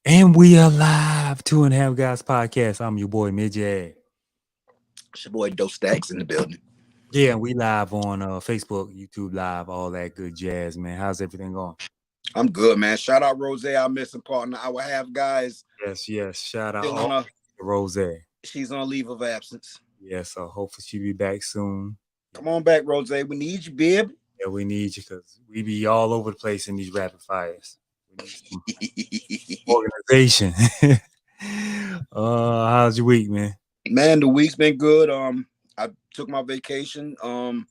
And we are live, Two and a Half Guys podcast. I'm your boy Midget. It's your boy Doe Stacks in the building. Yeah, we live on Facebook, YouTube Live, all that good jazz, man. How's everything going? I'm good, man. Shout out Rose, our missing partner, our half guys. Yes. Shout out Still all on to Rose. she's on leave of absence. Yeah, so hopefully she'll be back soon. Come on back, Rose. We need you, bib. Yeah, we need you because we be all over the place in these rapid fires. We need some organization. How's your week, man? Man, the week's been good. I took my vacation. I'm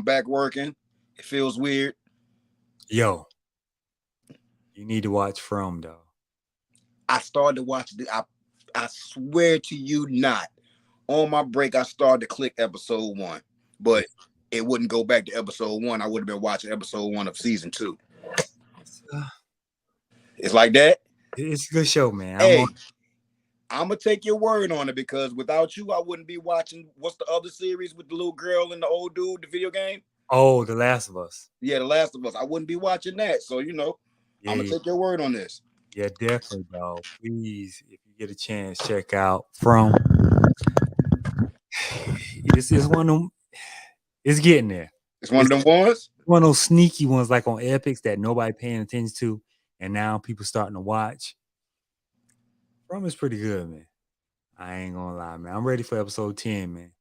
back working. It feels weird. Yo, you need to watch From, though. I started to watch it. I swear to you not. On my break, I started to click episode 1, but it wouldn't go back to episode 1. I would have been watching episode 1 of season 2. It's like that. It's a good show, man. Hey, I'm gonna take your word on it because without you, I wouldn't be watching. What's the other series with the little girl and the old dude, the video game? Oh, The Last of Us. Yeah, The Last of Us. I wouldn't be watching that. So I'm gonna take your word on this. Yeah, definitely, dog. Please, if you get a chance, check out From. It's one of them. It's getting there. It's one of them ones. One of those sneaky ones, like on Epics, that nobody paying attention to, and now people starting to watch. From is pretty good, man. I ain't gonna lie, man. I'm ready for episode 10, man.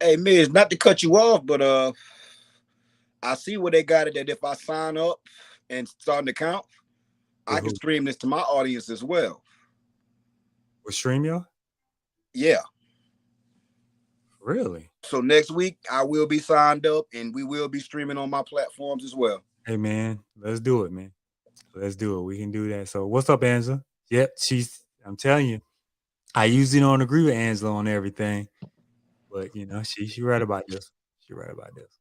Hey, Miz, not to cut you off, but I see where they got it that if I sign up and start an account, I can stream this to my audience as well. With StreamYard? Yeah. Really? So next week I will be signed up and we will be streaming on my platforms as well. Hey, man, let's do it, man. Let's do it. We can do that. So what's up, Angela? Yep, I'm telling you, I usually don't agree with Angela on everything, but she right about this. She right about this.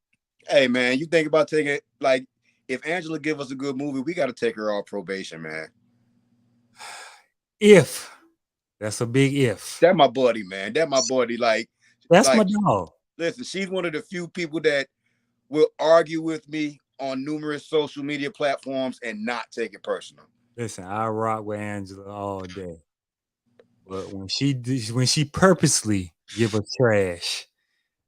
Hey, man, you think about taking like if Angela give us a good movie, we got to take her off probation, man. If that's a big if. That my buddy, man. That my buddy. That's my dog. Listen, she's one of the few people that will argue with me on numerous social media platforms and not take it personal. Listen, I rock with Angela all day, but when she purposely give us trash,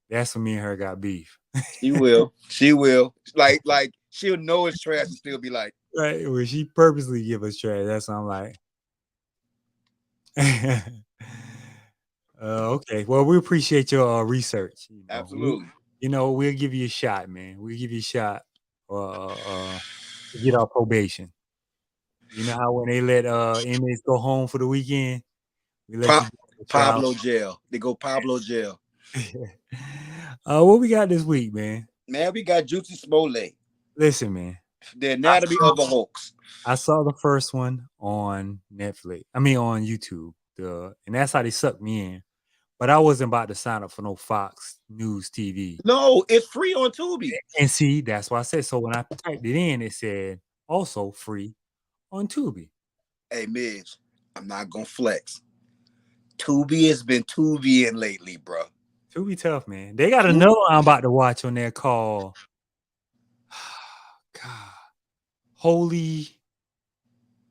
that's when me and her got beef. She will. She will. Like she'll know it's trash and still be like. Right. When she purposely give us trash, that's when I'm like. Okay. Well, we appreciate your research. Absolutely. We'll give you a shot, man. We'll give you a shot to get our probation. You know how when they let inmates go home for the weekend, we let Pablo jail. They go Pablo jail. What we got this week, man? Man, we got Juicy Smollett. Listen, man. The Anatomy of a Hoax. I saw the first one on Netflix. I mean, on YouTube. And that's how they sucked me in. But I wasn't about to sign up for no Fox News TV. No, it's free on Tubi. And see, that's why I said. So when I typed it in, it said also free on Tubi. Hey, Midge, I'm not gonna flex. Tubi has been Tubiing lately, bro. Tubi tough, man. They got another one I'm about to watch on there called God, Holy.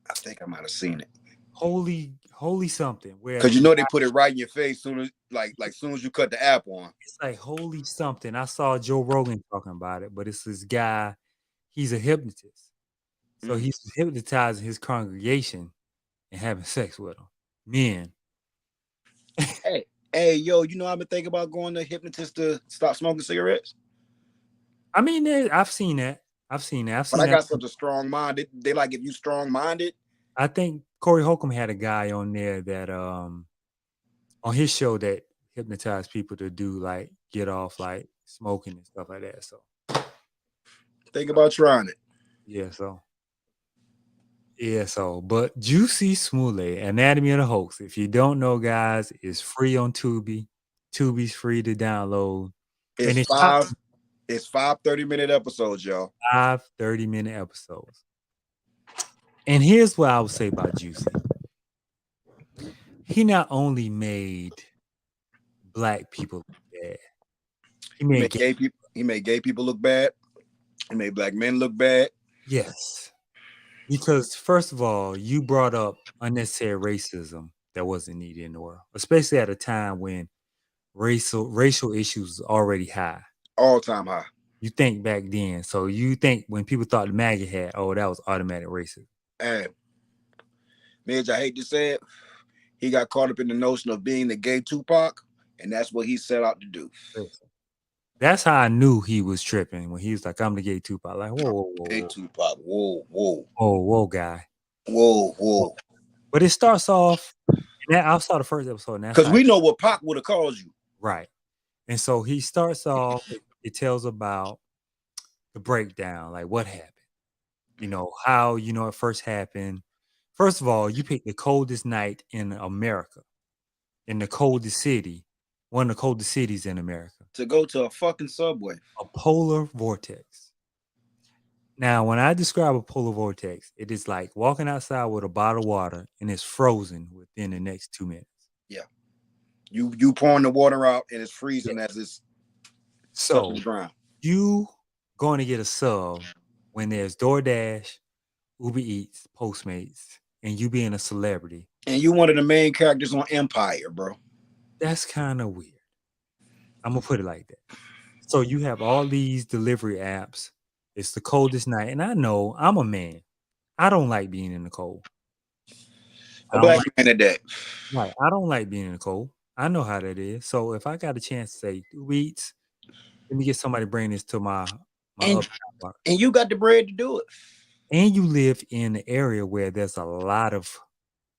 I think I might have seen it. Holy something. Because they put it right in your face soon as soon as you cut the app on. It's like holy something. I saw Joe Rogan talking about it, but it's this guy. He's a hypnotist, so he's hypnotizing his congregation and having sex with them. Men. Hey, yo, I've been thinking about going to hypnotist to stop smoking cigarettes. I mean, I've seen that. But I got such a strong mind. They like if you strong minded. I think Corey Holcomb had a guy on there that on his show that hypnotized people to do like get off like smoking and stuff like that. So think about trying it. Yeah, so but Juicy Smollett, Anatomy of the Hoax. If you don't know, guys, it's free on Tubi. Tubi's free to download. It's 5 30-minute episodes, y'all. 5 30-minute episodes. And here's what I would say about Juicy. He not only made black people look bad. He made gay people look bad. He made black men look bad. Yes. Because first of all, you brought up unnecessary racism that wasn't needed in the world, especially at a time when racial issues was already high. All time high. You think back then, so you think when people thought the MAGA had, oh, that was automatic racism. And Midge, I hate to say it, he got caught up in the notion of being the gay Tupac, and that's what he set out to do. That's how I knew he was tripping when he was like, "I'm the gay Tupac." Like, whoa, Gay Tupac, whoa, guy, whoa. But it starts off. I saw the first episode, because we know what Pac would have called you, right? And so he starts off. It tells about the breakdown, like what happened. You know how it first happened. First of all, you picked the coldest night in America, in the coldest city, one of the coldest cities in America, to go to a fucking subway, a polar vortex. Now, when I describe a polar vortex, it is like walking outside with a bottle of water and it's frozen within the next 2 minutes. Yeah, you pouring the water out and it's freezing as it's touching the ground. You going to get a sub when there's DoorDash, Uber Eats, Postmates, and you being a celebrity. And you one of the main characters on Empire, bro. That's kind of weird. I'm going to put it like that. So you have all these delivery apps. It's the coldest night. And I know I'm a man. I don't like being in the cold. A black man at that. Right. I don't like being in the cold. I know how that is. So if I got a chance to say 2 weeks, let me get somebody to bring this to my and you got the bread to do it. And you live in an area where there's a lot of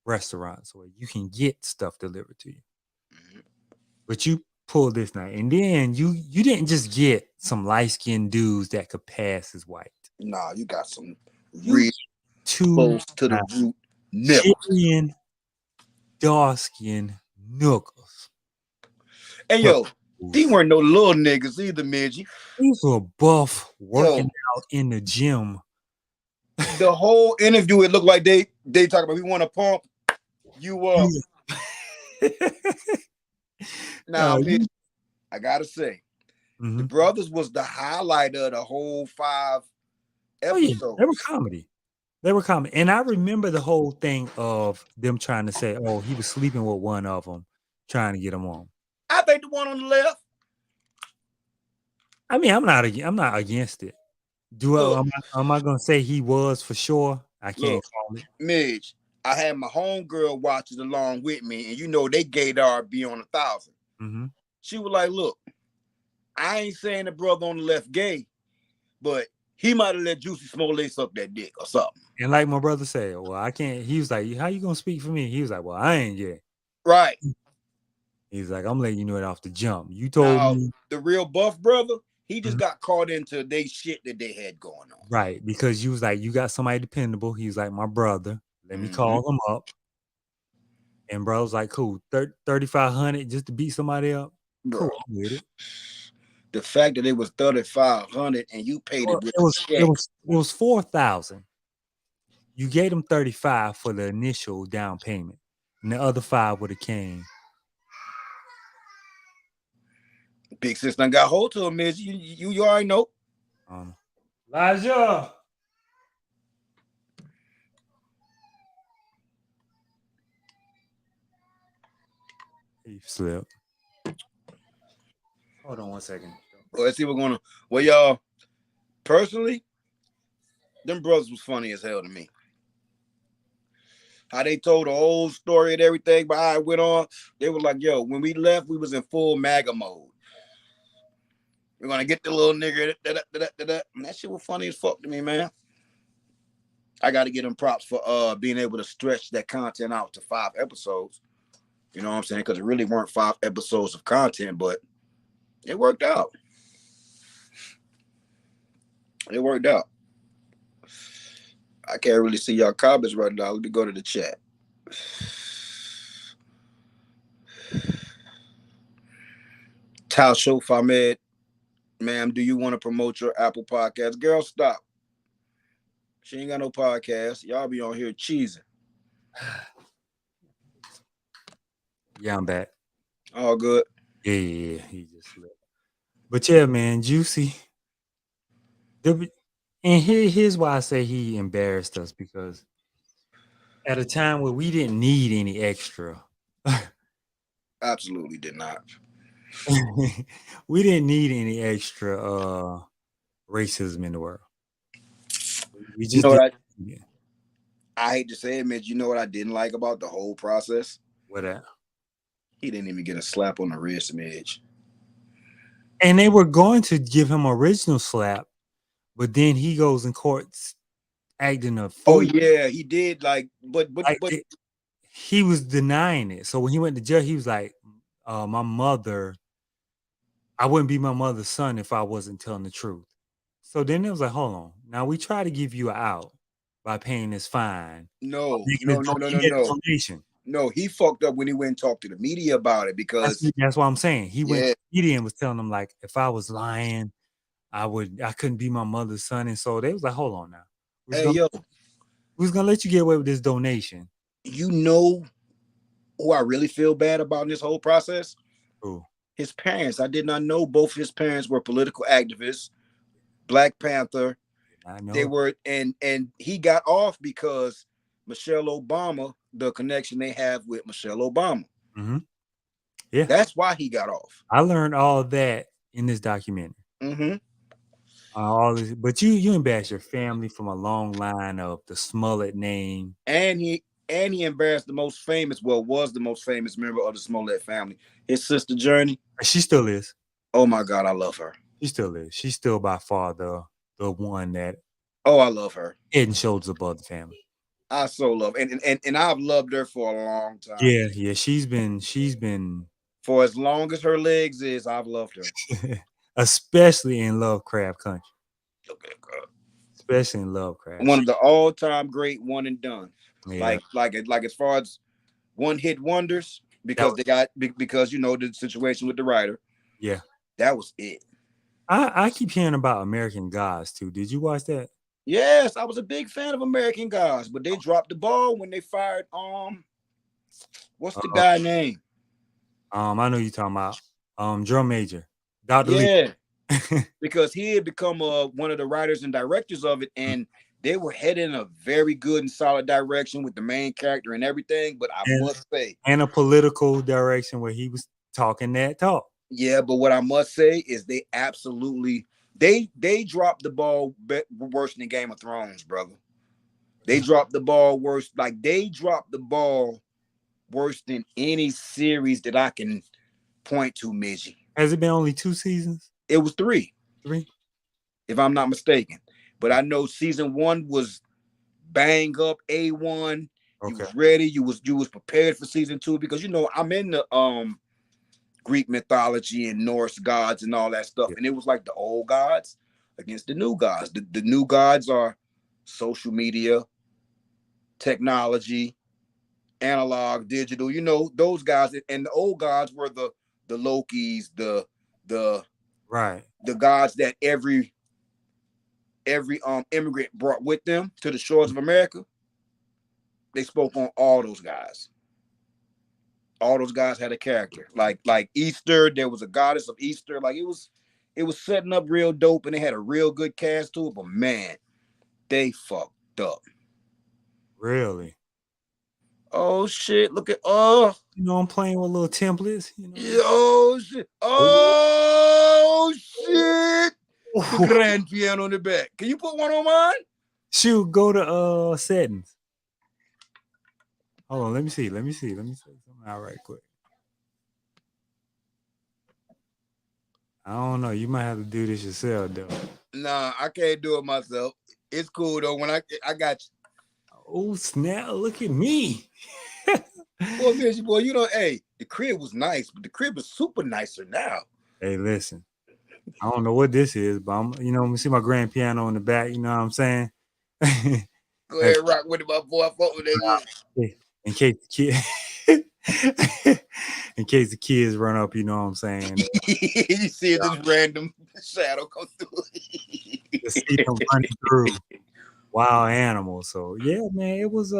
restaurants where you can get stuff delivered to you. Mm-hmm. But you pull this night, and then you didn't just get some light-skinned dudes that could pass as white. Nah, you got some real close to the root nipples. Dark-skinned knuckles. And yo, these weren't no little niggas either, Midgie. These were buff working out in the gym. The whole interview, it looked like they talk about we want to pump you up. Now, Midgie, I gotta say, the brothers was the highlight of the whole 5 episodes. They were comedy. And I remember the whole thing of them trying to say, oh, he was sleeping with one of them, trying to get him on. I think the one on the left. I mean, I'm not against it. Am I gonna say he was for sure? I can't call it. Midge, I had my homegirl watch it along with me, and you know they gaydar be on 1,000. Mm-hmm. She was like, look, I ain't saying the brother on the left gay, but he might have let Juicy Smollett suck that dick or something. And like my brother said, well, I can't. He was like, how you gonna speak for me? He was like, well, I ain't gay. Right. He's like, I'm letting you know it off the jump. You told me. The real buff brother, he just got caught into they shit that they had going on. Right. Because you was like, you got somebody dependable. He was like, my brother. Let me call him up. And bro was like, cool, 3,500 just to beat somebody up. Bro, cool with it. The fact that it was 3,500 and you paid it with it was 4,000. You gave them 35 for the initial down payment, and the other 5 would have came. Big sis done got hold to him, Miz. You already know. Elijah. He slipped. Hold on 1 second. Well, let's see what's going on. Well, y'all, personally, them brothers was funny as hell to me. How they told the whole story and everything, but how it went on, they were like, yo, when we left, we was in full MAGA mode. We're going to get the little nigga. And that shit was funny as fuck to me, man. I got to give them props for being able to stretch that content out to 5 episodes. You know what I'm saying? Because it really weren't 5 episodes of content, but it worked out. It worked out. I can't really see y'all comments right now. Let me go to the chat. Tal Show Famed, ma'am, do you want to promote your Apple podcast? Girl, stop. She ain't got no podcast. Y'all be on here cheesing. Yeah, I'm back. All good. Yeah, he just slipped. But yeah, man, Juicy. And here's why I say he embarrassed us, because at a time where we didn't need any extra, Absolutely did not. we didn't need any extra racism in the world. We You just know what didn't. I hate to say it, Mitch. You know what I didn't like about the whole process? What that? He didn't even get a slap on the wrist, Mitch. And they were going to give him original slap, but then he goes in court acting a Oh fool. yeah, he did. Like, but He was denying it. So when he went to jail, he was like, my mother, I wouldn't be my mother's son if I wasn't telling the truth. So then it was like, hold on. Now we try to give you an out by paying this fine. no, Making no, a no, no, no, making a no. donation. No, he fucked up when he went and talked to the media about it because That's what I'm saying. He went yeah, to the media and was telling them, like, if I was lying, I couldn't be my mother's son. And so they was like, hold on now. hey yo, We was gonna let you get away with this donation. you know who I really feel bad about in this whole process? Ooh. His parents. I did not know both his parents were political activists, Black Panther. I know. They were, and he got off because Michelle Obama, the connection they have with Michelle Obama. Mm-hmm. Yeah, that's why he got off. I learned all of that in this documentary. Mm-hmm. All this, but you embarrassed your family from a long line of the Smollett name, and he embarrassed the most famous, was the most famous member of the Smollett family, his sister Journey. She still is. Oh my God, I love her. She still is. She's still by far the one that. Oh, I love her. Head and shoulders above the family. I so love, and I've loved her for a long time. Yeah. She's been for as long as her legs is. I've loved her, especially in Lovecraft Country. Okay, God. Especially in Lovecraft. One of the all-time great one and done. Yeah. Like as far as one-hit wonders, because because you know the situation with the writer. Yeah, that was it. I keep hearing about American Gods too. Did you watch that? Yes, I was a big fan of American Gods, but they dropped the ball when they fired what's the guy name? I know you're talking about Drum Major, Dr. Yeah. Because he had become one of the writers and directors of it, and they were heading in a very good and solid direction with the main character and everything. But I must say, and a political direction where he was talking that talk. Yeah, but what I must say is they absolutely they dropped the ball worse than Game of Thrones, brother. They dropped the ball worse. Like they dropped the ball worse than any series that I can point to, Midgie. Has it been only 2 seasons? It was 3. 3? If I'm not mistaken. But I know season 1 was bang up A1. Okay. You was ready. You was prepared for season 2 because you know I'm in the Greek mythology and Norse gods and all that stuff. Yeah. And it was like the old gods against the new gods. The new gods are social media, technology, analog, digital, you know, those guys. And the old gods were the Lokis, the right, the gods that every immigrant brought with them to the shores of America. They spoke on all those guys. All those guys had a character. Like Easter, there was a goddess of Easter. Like it was setting up real dope, and they had a real good cast to it. But man, they fucked up. Really? Oh shit! Look at you know I'm playing with little templates. You know? Oh shit! Oh shit! The grand piano in the back. Can you put one on mine? Shoot, go to settings. Hold on, let me see something out right quick. I don't know. You might have to do this yourself, though. Nah, I can't do it myself. It's cool though. When I got you. Oh snap! Look at me. Boy, bitch, boy, you know, hey, the crib was nice, but the crib is super nicer now. Hey, listen. I don't know what this is, but I'm, you know, let me see my grand piano in the back. You know what I'm saying? Go ahead, rock with it, my boy. I fuck with that. In case the kids run up, you know what I'm saying? You see this random shadow come through. You see them running through wild animals. So yeah, man, it was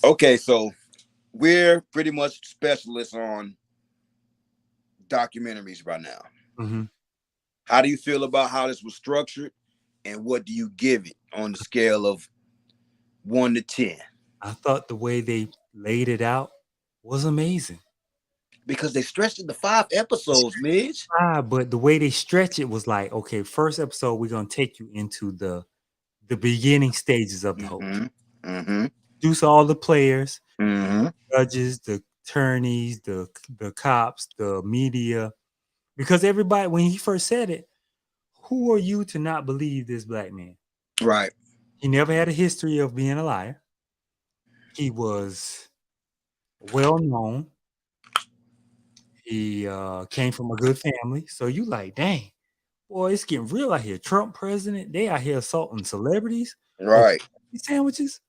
Okay, so we're pretty much specialists on documentaries right now. Mm-hmm. How do you feel about how this was structured, and what do you give it on the scale of 1 to 10? I thought the way they laid it out was amazing. Because they stretched it to 5 episodes, Midge. But the way they stretch it was like, okay, first episode, we're gonna take you into the beginning stages of the whole. Introduce all the players, judges, the attorneys, the cops, the media. Because everybody, when he first said it, who are you to not believe this black man? Right. He never had a history of being a liar. He was well known. He came from a good family. So you like, dang, boy, it's getting real out here. Trump president, they out here assaulting celebrities. Right. Sandwiches.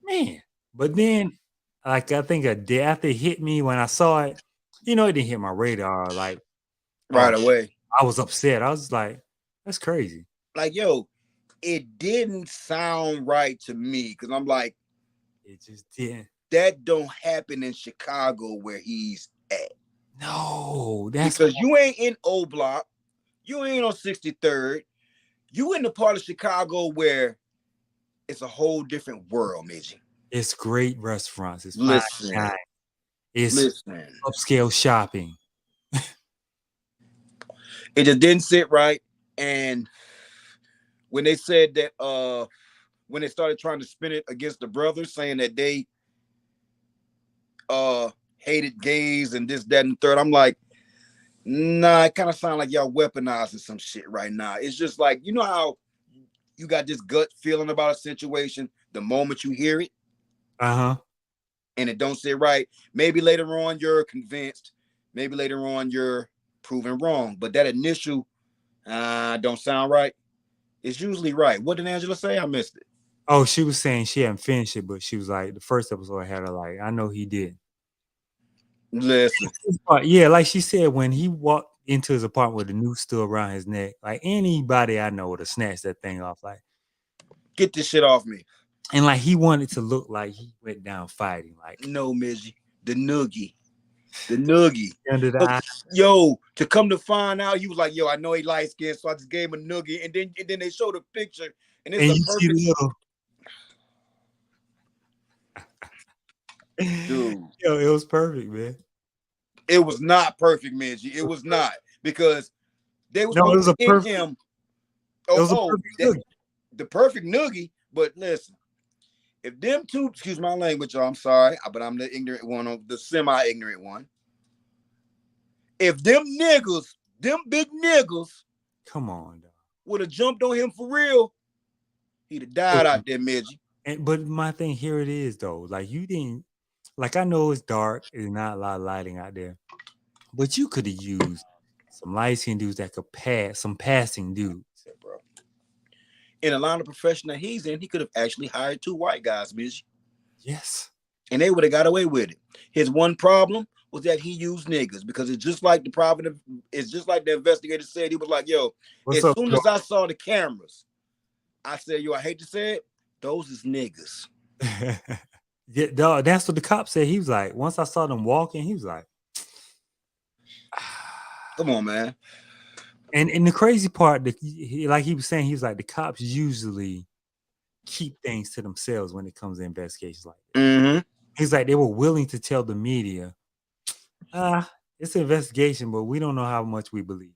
Man. But then, like, I think a day after it hit me when I saw it, it didn't hit my radar. Like, right away. I was upset. I was like, that's crazy. Like, yo, it didn't sound right to me because I'm like, it just didn't. That don't happen in Chicago where he's at. No, that's because you ain't in O Block, you ain't on 63rd, you in the part of Chicago where it's a whole different world, Midgie. It's great restaurants. It's listen, fine. It's upscale shopping. It just didn't sit right. And when they said that, when they started trying to spin it against the brothers, saying that they hated gays and this, that, and the third, I'm like, nah, it kind of sounds like y'all weaponizing some shit right now. It's just like, you know how you got this gut feeling about a situation the moment you hear it? And it don't sit right. Maybe later on you're convinced. Maybe later on you're proven wrong. But that initial don't sound right. It's usually right. What did Angela say? I missed it. Oh, she was saying she hadn't finished it, but she was like, the first episode had her like, I know he did. Listen. Yeah, like she said, when he walked into his apartment with the noose still around his neck, like anybody I know would have snatched that thing off. Like, get this shit off me. And like he wanted to look like he went down fighting. Like, no, Midgie, the noogie. The noogie. Under the eye. Yo, to come to find out, you was like, yo, I know he light skinned, so I just gave him a noogie. And then they showed a picture, and it's a perfect. Dude. Yo, it was perfect, man. It was not perfect, Midgie. It was not, because they was going to hit him. The perfect noogie. But listen, if them two, excuse my language, I'm sorry, but I'm the ignorant one, the semi-ignorant one. If them niggas, them big niggas, come on, dog, would have jumped on him for real, he'd have died out there, Midgie. But my thing here it is though, like you didn't, like I know it's dark, there's not a lot of lighting out there, but you could have used some light-skinned dudes that could pass, some passing dudes. Yeah, bro. In a line of profession that he's in, he could have actually hired 2 white guys, Midgie. Yes. And they would have got away with it. His one problem was that he used niggas, because it's just like the investigator said. He was like, yo, as soon as I saw the cameras, I said, yo, I hate to say it, those is niggas. Yeah, dog, that's what the cop said. He was like, once I saw them walking, he was like, come on, man. And the crazy part, like he was saying, he was like, the cops usually keep things to themselves when it comes to investigations like that. Mm-hmm. He's like, they were willing to tell the media, it's an investigation, but we don't know how much we believe.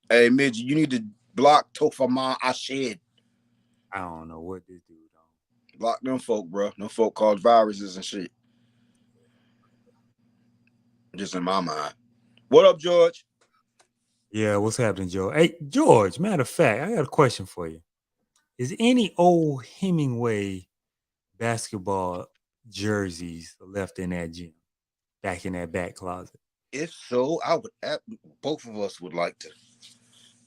Hey, Midge, you need to block Tofama Ashed. I don't know what this dude on. Block them folk, bro. Them folk cause viruses and shit. Just in my mind. What up, George? Yeah, what's happening, George? Hey, George, matter of fact, I got a question for you. Is any old Hemingway basketball jerseys left in that gym, back in that back closet? If so, both of us would like to.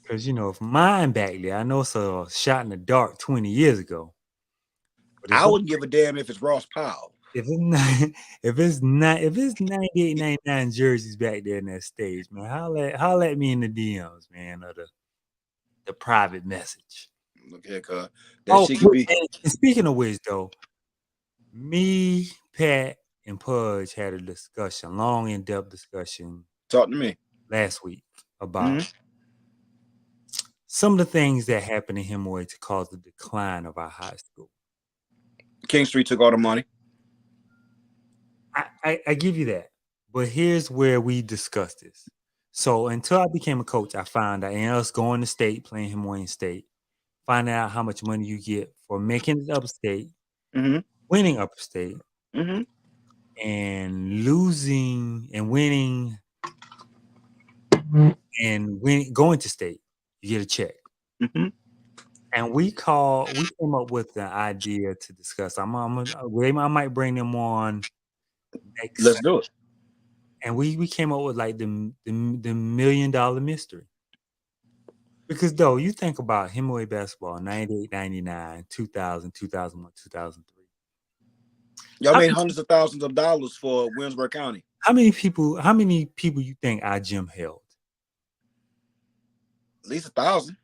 Because, if mine back there, I know it's a shot in the dark 20 years ago. I wouldn't give a damn if it's Ross Powell. If it's 98, 99 jerseys back there in that stage, man, holla at me in the DMs, man, or the private message. Look here, cuz. That shit could be. And speaking of which, though, me, Pat, and Pudge had a discussion, long in-depth discussion. Talk to me. Last week about some of the things that happened in Hemingway to cause the decline of our high school. King Street took all the money. I give you that. But here's where we discuss this. So until I became a coach, I found out, and us going to state, playing Hemingway in state, finding out how much money you get for making it upstate, winning upstate, and losing and winning and going to state, you get a check. And we came up with the idea to discuss. I might bring them on next. Let's do it. And we came up with like the $1 million mystery. Because though you think about Hemingway basketball, 98, 99, 2000, 2001, 2003. Y'all made hundreds of thousands of dollars for Williamsburg County. How many people you think our gym held? At least 1,000.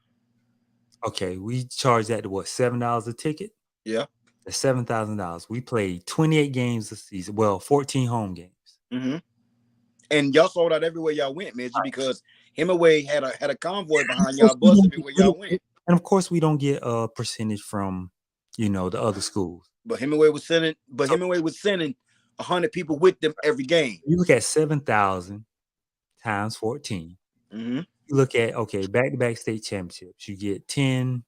Okay, we charged that to what, $7 a ticket? Yeah. That's $7,000. We played 28 games a season. Well, 14 home games. And y'all sold out everywhere y'all went, Midgie, because Hemingway had a convoy behind y'all bus everywhere y'all went. And of course, we don't get a percentage from, the other schools. But Hemingway was sending 100 people with them every game. You look at 7,000 times 14. You look at, back-to-back state championships. You get 10.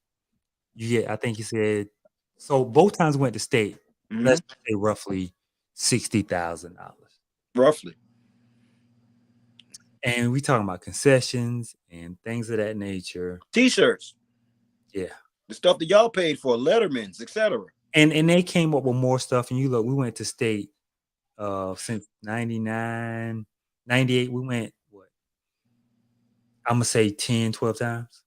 I think you said, so both times went to state. Let's say roughly $60,000. Roughly. And we talking about concessions and things of that nature. T-shirts. Yeah. The stuff that y'all paid for, Lettermans, etc. And they came up with more stuff. And you look, we went to state since 99, 98. We went, what? I'm going to say 10, 12 times.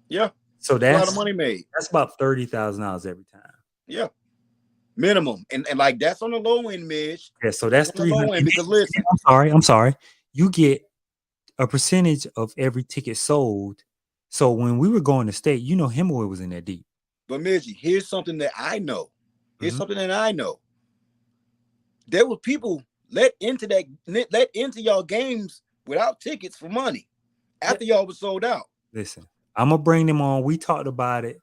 Yeah. So that's a lot of money made. That's about $30,000 every time. Yeah. Minimum. And like that's on the low end, Midge. Yeah, so that's 300. Because listen. I'm sorry. You get a percentage of every ticket sold. So when we were going to state, Hemingway was in there deep. But Midgie, here's something that I know. There were people let into y'all games without tickets for money after y'all was sold out. Listen, I'm gonna bring them on. We talked about it,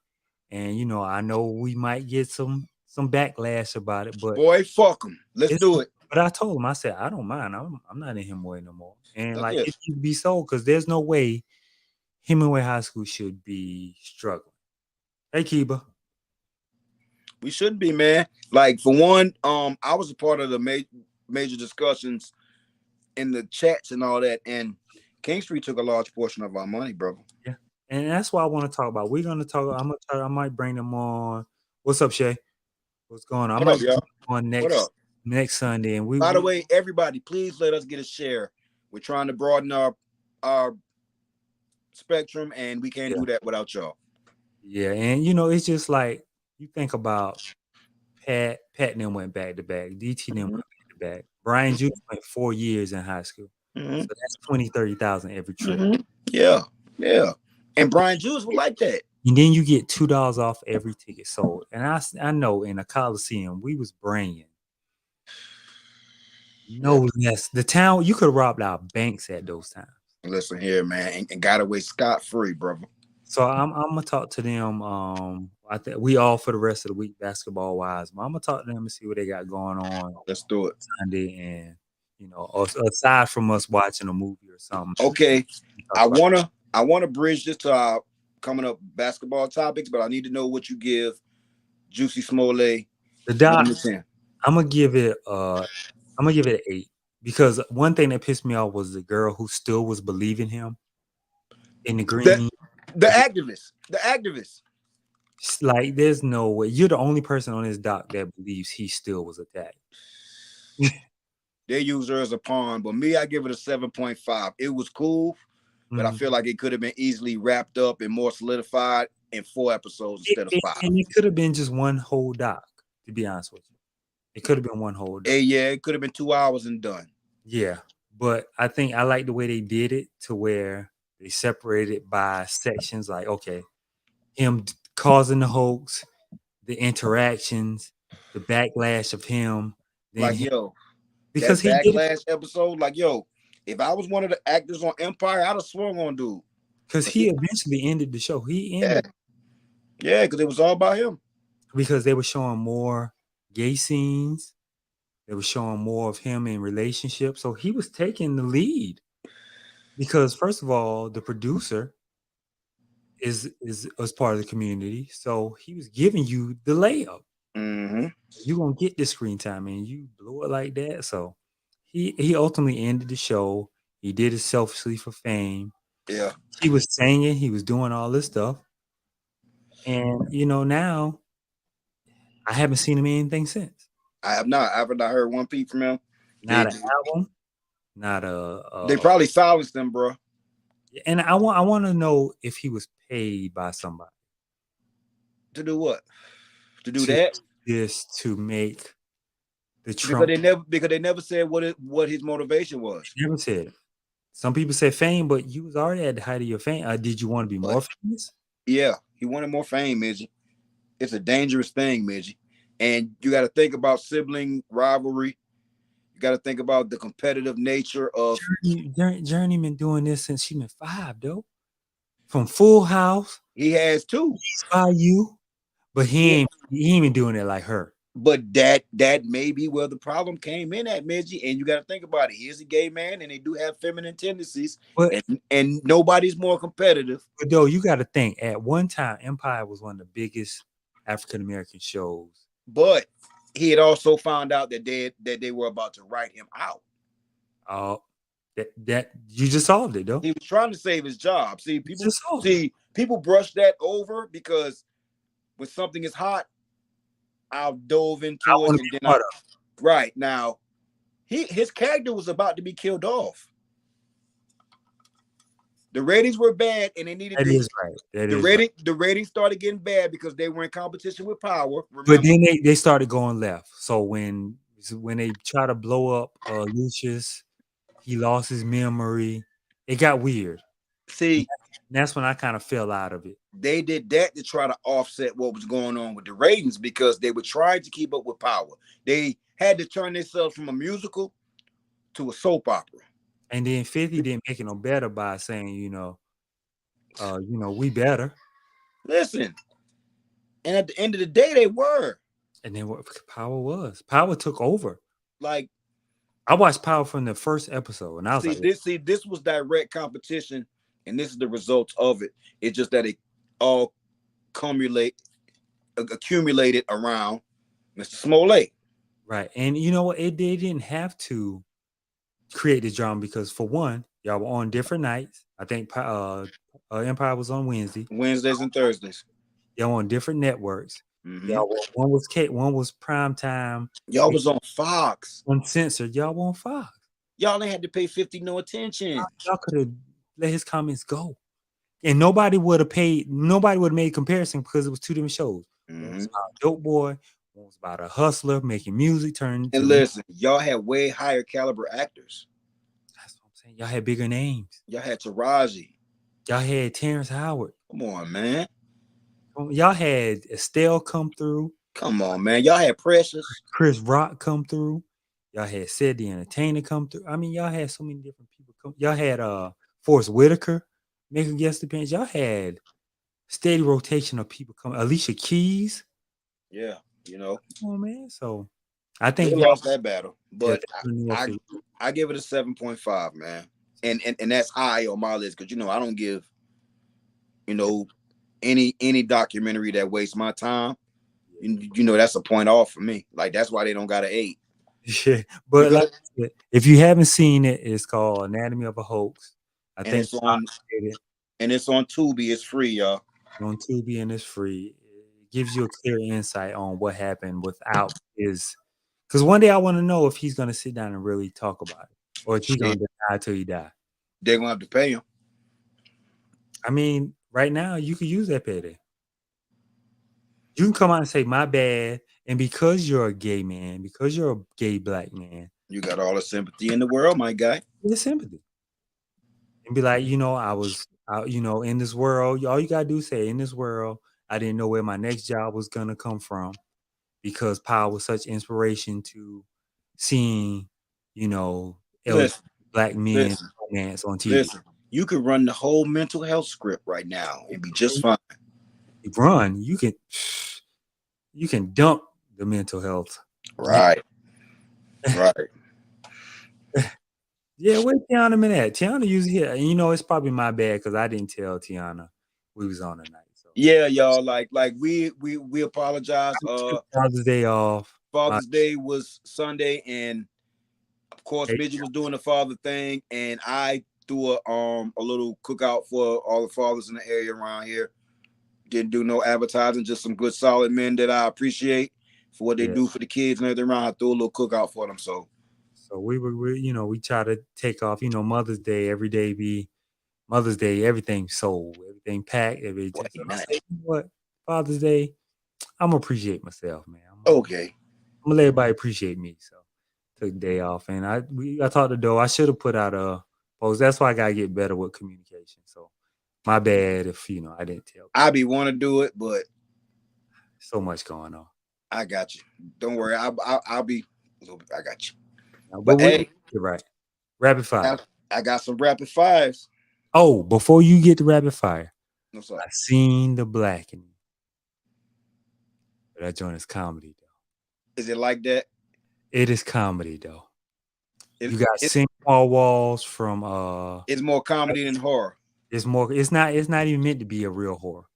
and I know we might get some backlash about it, but boy, fuck them. Let's do it. But I told him, I said, I don't mind. I'm not in Hemingway no more. And it should be sold because there's no way Hemingway High School should be struggling. Hey, Kiba. We shouldn't be, man. Like, for one, I was a part of the major discussions in the chats and all that, and King Street took a large portion of our money, brother. Yeah. And that's what I want to talk about. We're going to talk. I might bring them on. What's up, Shay? What's going on? I might bring them on next Sunday. And by the way, everybody, please let us get a share. We're trying to broaden our spectrum, and we can't do that without y'all. Yeah, and it's just like you think about Pat and them went back to back. DT and them went back to back. Brian Juice went 4 years in high school. So that's 20,000-30,000 every trip. Yeah. And Brian Juice was like that. And then you get $2 off every ticket sold. And I know in a Coliseum, we was bringing less. The town, you could have robbed our banks at those times. Listen here, man, and got away scot-free, brother. So I'm gonna talk to them. I think we all for the rest of the week, basketball wise. But I'm gonna talk to them and see what they got going on. Let's do it Sunday, and aside from us watching a movie or something. Okay, I wanna bridge this to our coming up basketball topics, but I need to know what you give Juicy Smollett. The doc, I'm gonna give it an 8 because one thing that pissed me off was the girl who still was believing him in the green. The activist. Like, there's no way. You're the only person on this doc that believes he still was attacked. They use her as a pawn, but me, I give it a 7.5. It was cool, but I feel like it could have been easily wrapped up and more solidified in 4 episodes instead of 5. And it could have been just one whole doc, to be honest with you. It could have been one whole doc. Yeah, it could have been 2 hours and done. Yeah, but I think I like the way they did it to where they separated it by sections. Like, okay, him causing the hoax, the interactions, the backlash of him. Like, because he backlash episode, like, if I was one of the actors on Empire, I'd have swung on dude. because he eventually ended the show. He ended Yeah, because it was all about him. because they were showing more gay scenes. They were showing more of him in relationships. So he was taking the lead because, first of all, the producer is was part of the community, so he was giving you the layup. Mm-hmm. You're gonna get this screen time, and you blew it like that. So he ultimately ended the show. He did it selfishly for fame. Yeah. He was singing, he was doing all this stuff, and now I haven't seen him in anything since. I have not. I have not heard one peep from him. Not an album, not They probably silenced him, bro. and I want to know if he was paid by somebody To do what? To do to that? this to make the Trump. Because they never said what his motivation was. Never said it. Some people say fame, but you was already at the height of your fame. Did you want to be more famous? Yeah, he wanted more fame, Midgie. It's a dangerous thing, Midgie. And you got to think about sibling rivalry. You got to think about the competitive nature of Journey been doing this since she been 5, though. From Full House. He has too. By You, but he ain't been doing it like her. But that may be where the problem came in at, Midgie. And you got to think about it. He is a gay man, and they do have feminine tendencies. But, and nobody's more competitive. But though, you got to think, at one time, Empire was one of the biggest African American shows. But he had also found out that they were about to write him out. Oh, that you just solved it, though. He was trying to save his job. People brush that over because when something is hot, I'll dove into it, and then right now, his character was about to be killed off. The ratings were bad, and they needed. That is right. The ratings started getting bad because they were in competition with Power. Remember? But then they started going left. So when they try to blow up Lucius, he lost his memory. It got weird. See, that's when I kind of fell out of it. They did that to try to offset what was going on with the ratings because they were trying to keep up with Power. They had to turn themselves from a musical to a soap opera. And then 50 didn't make it no better by saying, we better. Listen, and at the end of the day, they were. And then what Power was. Power took over. Like, I watched Power from the first episode, and I was this was direct competition, and this is the results of it. It's just that it all accumulated around Mr. Smollett. Right. And you know what? They didn't have to create this drama because, for one, y'all were on different nights. I think Empire was on Wednesdays and Thursdays. Y'all on different networks. Mm-hmm. Y'all one was prime time. Y'all was on Fox. Uncensored. Y'all were on Fox. Y'all ain't had to pay 50 no attention. Y'all could have let his comments go. And nobody would have made comparison because it was two different shows. Mm-hmm. One was about Dope Boy, one was about a hustler making music And listen, y'all had way higher caliber actors. That's what I'm saying. Y'all had bigger names. Y'all had Taraji. Y'all had Terrence Howard. Come on, man. Y'all had Estelle come through. Come on, man. Y'all had Precious. Chris Rock come through. Y'all had Sid the Entertainer come through. I mean, y'all had so many different people come. Y'all had Forrest Whitaker make a guest appearance. Y'all had steady rotation of people coming. Alicia Keys. Yeah, Come on, man. So I think we lost that battle, but I give it a 7.5, man. And that's high on my list because I don't give any documentary that wastes my time. That's a point off for me. Like, that's why they don't got an 8. Yeah, but like, if you haven't seen it, it's called Anatomy of a Hoax. I think it's on Tubi. It's free, y'all. On Tubi, and it's free. It gives you a clear insight on what happened without his. Because one day I want to know if he's going to sit down and really talk about it, or if he's going to deny till he die. They're going to have to pay him. I mean, right now you can use that payday. You can come out and say, "My bad," and because you're a gay man, because you're a gay black man, you got all the sympathy in the world, my guy. The sympathy, and be like, I was, in this world. All you gotta do is say, "In this world, I didn't know where my next job was gonna come from, because Power was such inspiration to seeing, black men romance on TV." Listen, You could run the whole mental health script right now and be just fine. Run, you can dump the mental health. Right. Right. Yeah, where Tiana been at? Tiana usually here. And it's probably my bad because I didn't tell Tiana we was on tonight. So Yeah, y'all. Like we apologize. Father's Day off. Father's Day was Sunday, and of course, Hey. Midget was doing the father thing, and I threw a little cookout for all the fathers in the area around here. Didn't do no advertising, just some good solid men that I appreciate for what they do for the kids and everything around. I threw a little cookout for them. So we try to take off, Mother's Day, every day be Mother's Day, everything sold, everything packed, everything. So I said, you know what? Father's Day, I'm gonna appreciate myself, man. Okay. I'm gonna let everybody appreciate me. So took the day off, and I talked to Doe. I should have put out a post. That's why I gotta get better with communication. So my bad if I didn't tell. I be want to do it, but so much going on. I got you. Don't worry. I'll be a little bit. I got you. But hey, you're right. Rapid fire. I got some rapid fires. Oh, before you get to rapid fire, what's up? I seen the black in you. But that joint is comedy, though. Is it like that? It is comedy, though. You got St. Paul Walls from It's more comedy than horror. It's more. It's not even meant to be a real horror.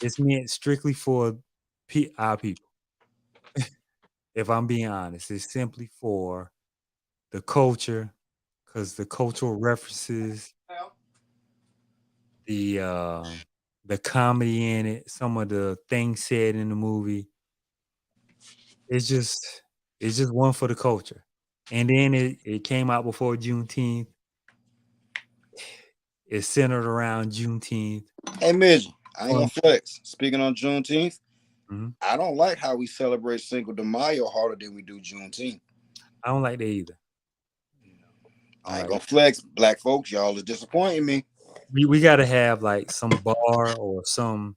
It's meant strictly for our people. If I'm being honest, it's simply for the culture, because the cultural references, the comedy in it, some of the things said in the movie, it's just one for the culture. And then it came out before Juneteenth. It's centered around Juneteenth. Hey, Midget, I ain't gonna flex. Speaking on Juneteenth, I don't like how we celebrate Cinco de Mayo harder than we do Juneteenth. I don't like that either. I ain't gonna flex. Black folks, y'all are disappointing me. We gotta have like some bar or some,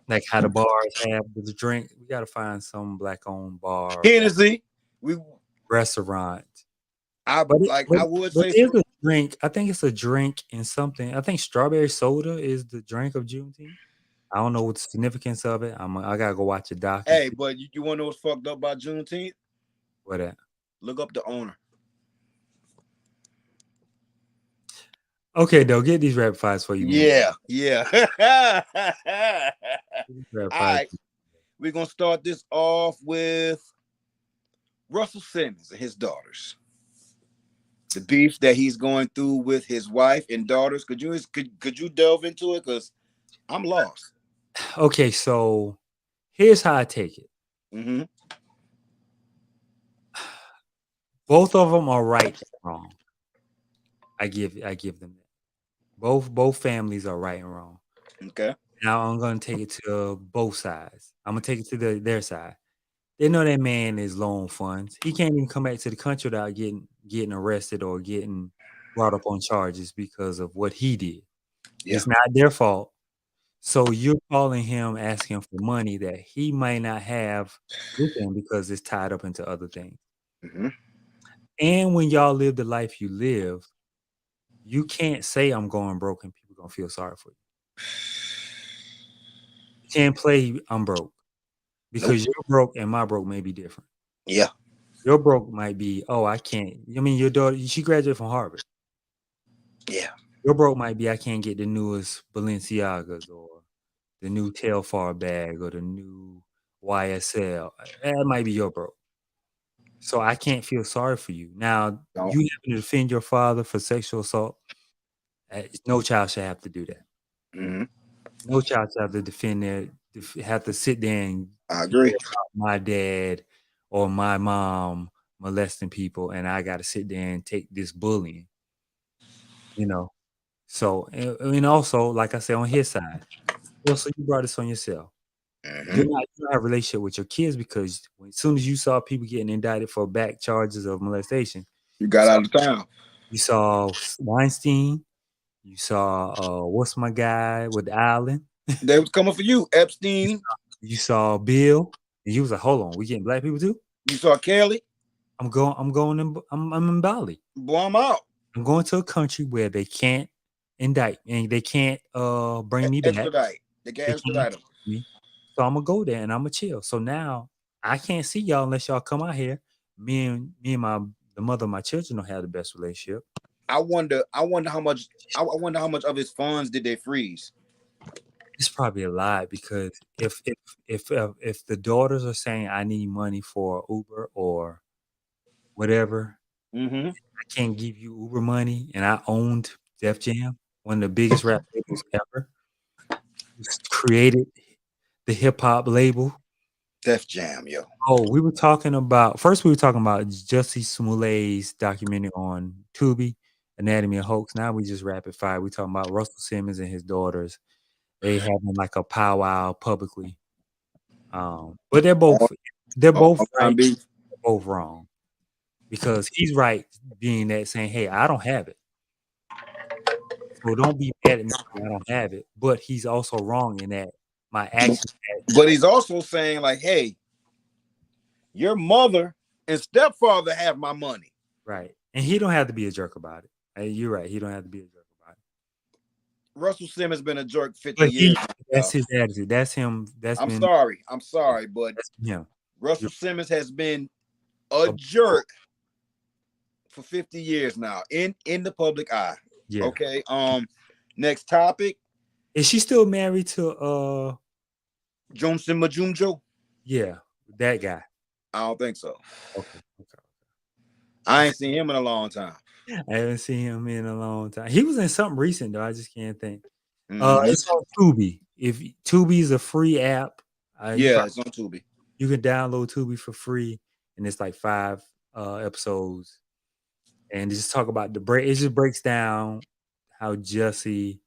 like how the bars have the drink. We gotta find some black-owned bar. Hennessy, restaurant. I would say it's a drink. I think it's a drink and something. I think strawberry soda is the drink of Juneteenth. I don't know what the significance of it. I gotta go watch a doc. Hey, but you want to know what's fucked up about Juneteenth? What that? Look up the owner. Okay, though, get these rapid fires for you. Yeah. All right, we're gonna start this off with Russell Simmons and his daughters. The beef that he's going through with his wife and daughters. Could you delve into it? Because I'm lost. Okay, so here's how I take it. Mm-hmm. Both of them are right and wrong. I give them that. Both families are right and wrong. Okay. Now I'm gonna take it to both sides. I'm gonna take it to their side. They know that man is low on funds. He can't even come back to the country without getting arrested or getting brought up on charges because of what he did. Yeah. It's not their fault. So you're calling him, asking for money that he might not have with him because it's tied up into other things. Mm-hmm. And when y'all live the life you live, you can't say I'm going broke and people gonna feel sorry for you. You can't play I'm broke. Because your broke and my broke may be different. Yeah. Your broke might be, I can't. I mean, your daughter, she graduated from Harvard. Yeah. Your broke might be, I can't get the newest Balenciagas or the new Telfar bag or the new YSL. That might be your broke. So I can't feel sorry for you. Now, you having to defend your father for sexual assault, no child should have to do that. Mm-hmm. No child should have to defend their, have to sit there and I agree. My dad or my mom molesting people, and I got to sit there and take this bullying. So and also, like I said, on his side, also you brought this on yourself. Mm-hmm. You don't have a relationship with your kids because as soon as you saw people getting indicted for back charges of molestation, you got out of town. You saw Weinstein. You saw what's my guy with the island? They was coming for you, Epstein. You saw Bill. And you was like, hold on, we getting black people too? You saw Kelly. I'm in Bali. Boy, I'm out. I'm going to a country where they can't indict, and they can't bring me back. Expedite. They can They expedite can't them. keep me. So I'm gonna go there and I'm gonna chill. So now I can't see y'all unless y'all come out here. Me and the mother of my children don't have the best relationship. I wonder how much. I wonder how much of his funds did they freeze? It's probably a lie because if the daughters are saying I need money for Uber or whatever, Mm-hmm. I can't give you Uber money, and I owned Def Jam, one of the biggest rap labels ever. Created the hip hop label. Def Jam, yo. Oh, we were talking about Jussie Smollett's documentary on Tubi, Anatomy of Hoax. Now we just rapid fire. We talking about Russell Simmons and his daughters. They having like a powwow publicly. But they're both right, they're both wrong. Because he's right being that saying, hey, I don't have it. So don't be mad at me when I don't have it. But he's also wrong in that my actions. But he's also saying, like, hey, your mother and stepfather have my money. Right. And he don't have to be a jerk about it. Hey, you're right. He don't have to be a jerk about it. Russell Simmons been a jerk 50 years. That's his attitude. That's him. I'm sorry, but that's him. Russell Simmons has been a jerk for 50 years now in the public eye. Yeah. Okay. Next topic. Is she still married to Johnson Majumjo? Yeah, that guy. I don't think so. Okay. I ain't seen him in a long time. I haven't seen him in a long time. He was in something recent though. I just can't think. Mm-hmm. It's on Tubi. If Tubi is a free app, it's on Tubi. You can download Tubi for free, and it's like 5 episodes, and just talk about the break. It just breaks down how Jussie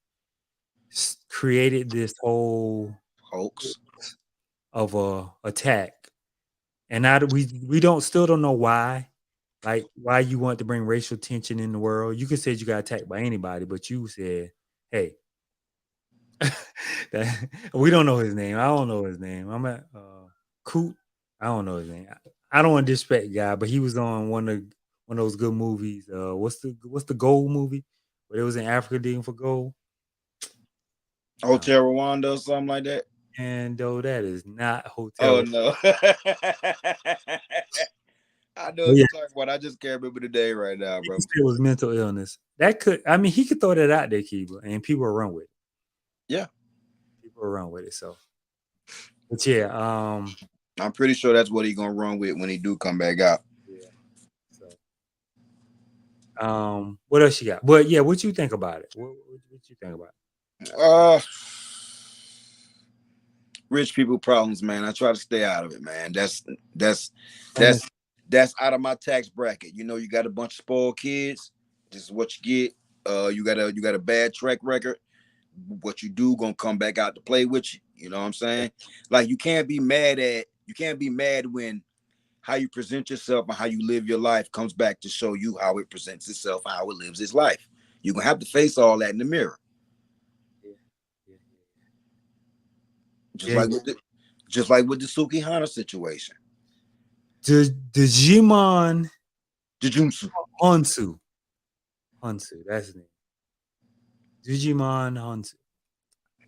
created this whole hoax of a attack, and now we still don't know why. Like why you want to bring racial tension in the world. You could say you got attacked by anybody, but you said, hey, we don't know his name. I don't know his name. I'm at Coot. I don't know his name. I don't want to disrespect guy, but he was on one of those good movies. What's the gold movie where it was in Africa digging for gold? Hotel Rwanda or something like that. And though that is not Hotel. Oh no. I know what you're talking about. I just can't remember the day right now, bro. It was mental illness. That could, I mean, he could throw that out there, Kiba, and people will run with it. Yeah. People will run with it. So, but yeah, I'm pretty sure that's what he's gonna run with when he do come back out. Yeah. So, what else you got? But yeah, what you think about it? What you think about it? Rich people problems, man. I try to stay out of it, man. That's out of my tax bracket. You know, you got a bunch of spoiled kids. This is what you get. You got a bad track record. What you do gonna come back out to play with you. You know what I'm saying? Like you can't be mad when how you present yourself and how you live your life comes back to show you how it presents itself, how it lives its life. You're gonna have to face all that in the mirror. Just like with the Sukihana situation. Digimon Jujutsu. Hansu, that's his name. Digimon Hansu.